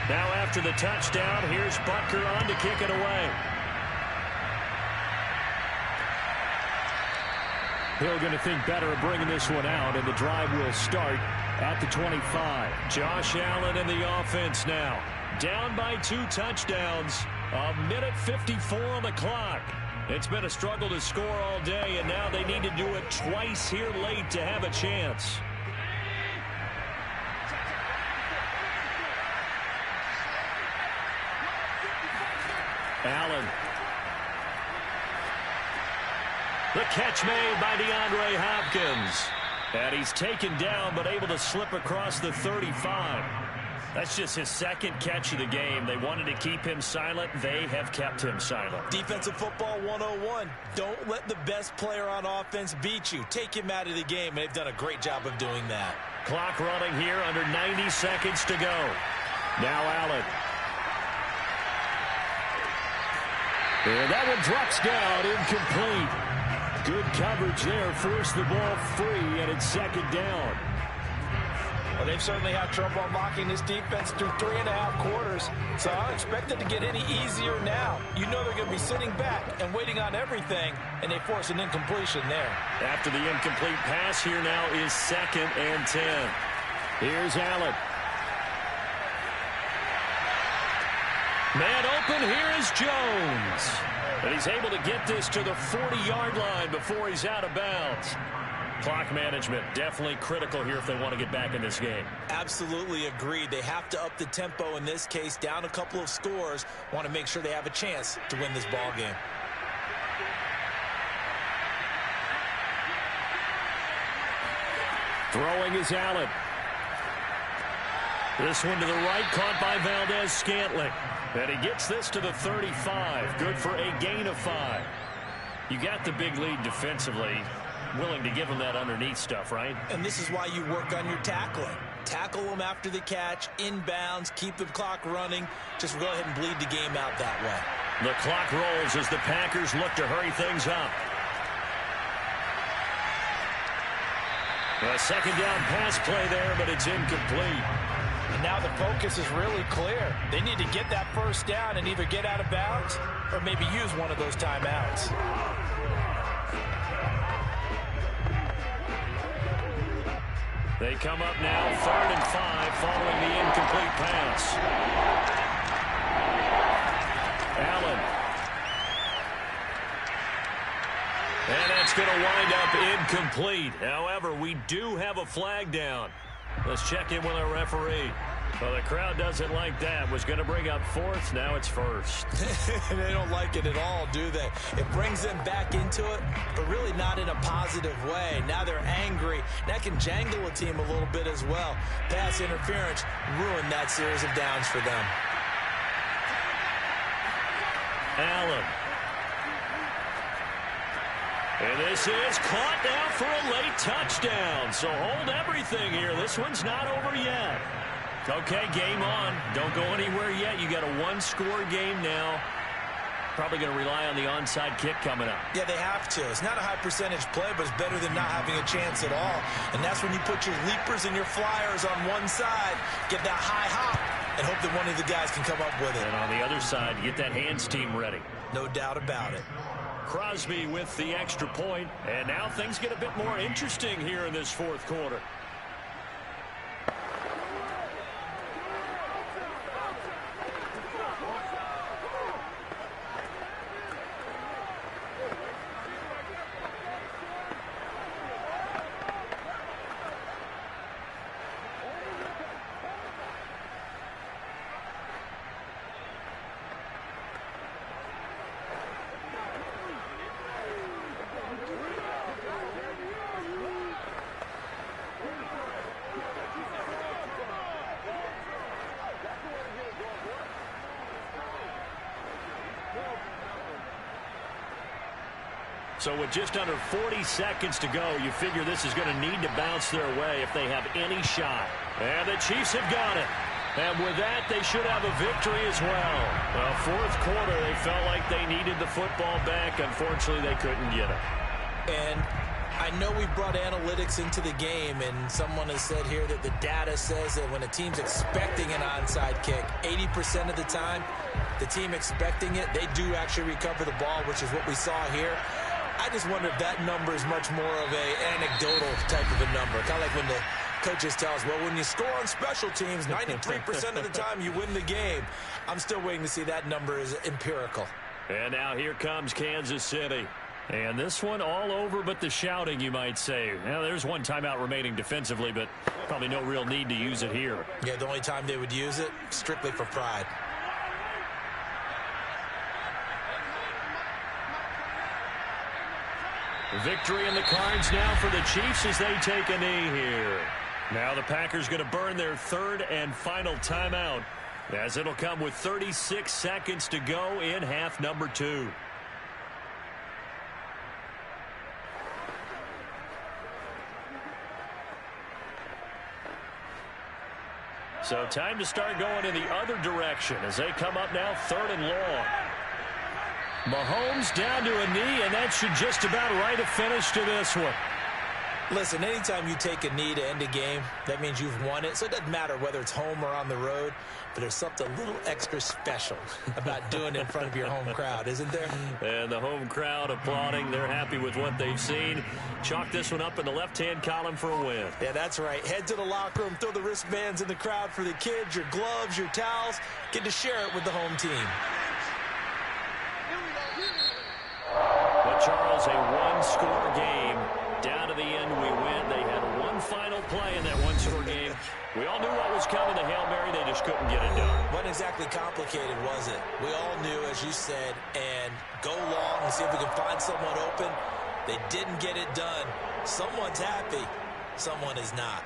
Now after the touchdown, here's Butker on to kick it away. Hill going to think better of bringing this one out, and the drive will start at the 25. Josh Allen in the offense now. Down by 2 touchdowns. 1:54 on the clock. It's been a struggle to score all day, and now they need to do it twice here late to have a chance. Allen. The catch made by DeAndre Hopkins. And he's taken down but able to slip across the 35. That's just his 2nd catch of the game. They wanted to keep him silent. They have kept him silent. Defensive football 101. Don't let the best player on offense beat you. Take him out of the game, and they've done a great job of doing that. Clock running here, under 90 seconds to go. Now Allen. And that one drops down, incomplete. Good coverage there, forced the ball free, and it's 2nd down. Well, they've certainly had trouble unlocking this defense through 3.5 quarters, so I don't expect it to get any easier now. You know they're going to be sitting back and waiting on everything, and they force an incompletion there. After the incomplete pass, here now is 2nd and 10. Here's Allen. Man open, here is Jones. And he's able to get this to the 40-yard line before he's out of bounds. Clock management definitely critical here if they want to get back in this game. Absolutely agreed. They have to up the tempo in this case, down a couple of scores. Want to make sure they have a chance to win this ball game. Throwing is Allen. This one to the right, caught by Valdez-Scantling. And he gets this to the 35. Good for a gain of 5. You got the big lead defensively. Willing to give them that underneath stuff, right? And this is why you work on your tackling. Tackle them after the catch, inbounds, keep the clock running. Just go ahead and bleed the game out that way. The clock rolls as the Packers look to hurry things up. A second down pass play there, but it's incomplete. And now the focus is really clear. They need to get that first down and either get out of bounds or maybe use one of those timeouts. They come up now 3rd and 5 following the incomplete pass. Allen. And that's going to wind up incomplete. However, we do have a flag down. Let's check in with our referee. Well, the crowd doesn't like that. Was going to bring up 4th. Now it's 1st. They don't like it at all, do they? It brings them back into it, but really not in a positive way. Now they're angry. That can jangle a team a little bit as well. Pass interference ruined that series of downs for them. Allen. And this is caught now for a late touchdown. So hold everything here. This one's not over yet. Okay, game on. Don't go anywhere yet. You got a one-score game now. Probably going to rely on the onside kick coming up. Yeah, they have to. It's not a high percentage play, but it's better than not having a chance at all. And that's when you put your leapers and your flyers on one side, get that high hop, and hope that one of the guys can come up with it. And on the other side, get that hands team ready. No doubt about it. Crosby with the extra point, and now things get a bit more interesting here in this 4th quarter. So with just under 40 seconds to go, you figure this is going to need to bounce their way if they have any shot. And the Chiefs have got it. And with that, they should have a victory as well. Well, 4th quarter, they felt like they needed the football back. Unfortunately, they couldn't get it. And I know we brought analytics into the game, and someone has said here that the data says that when a team's expecting an onside kick, 80% of the time, the team expecting it, they do actually recover the ball, which is what we saw here. I just wonder if that number is much more of a anecdotal type of a number. Kind of like when the coaches tell us, well, when you score on special teams, 93% of the time you win the game. I'm still waiting to see that number is empirical. And now here comes Kansas City. And this one all over but the shouting, you might say. Now, there's one timeout remaining defensively, but probably no real need to use it here. Yeah, the only time they would use it, strictly for pride. Victory in the cards now for the Chiefs as they take a knee here. Now the Packers going to burn their 3rd and final timeout, as it'll come with 36 seconds to go in half number 2. So time to start going in the other direction as they come up now 3rd and long. Mahomes down to a knee, and that should just about write a finish to this one. Listen, anytime you take a knee to end a game, that means you've won it. So it doesn't matter whether it's home or on the road, but there's something a little extra special about doing it in front of your home crowd, isn't there? And the home crowd applauding. They're happy with what they've seen. Chalk this one up in the left-hand column for a win. Yeah, that's right. Head to the locker room, throw the wristbands in the crowd for the kids, your gloves, your towels. Get to share it with the home team. But Charles, a one-score game. Down to the end, we win. They had one final play in that one-score game. We all knew what was coming. The Hail Mary, they just couldn't get it done. Wasn't exactly complicated, was it? We all knew, as you said, and go long and see if we can find someone open. They didn't get it done. Someone's happy. Someone is not.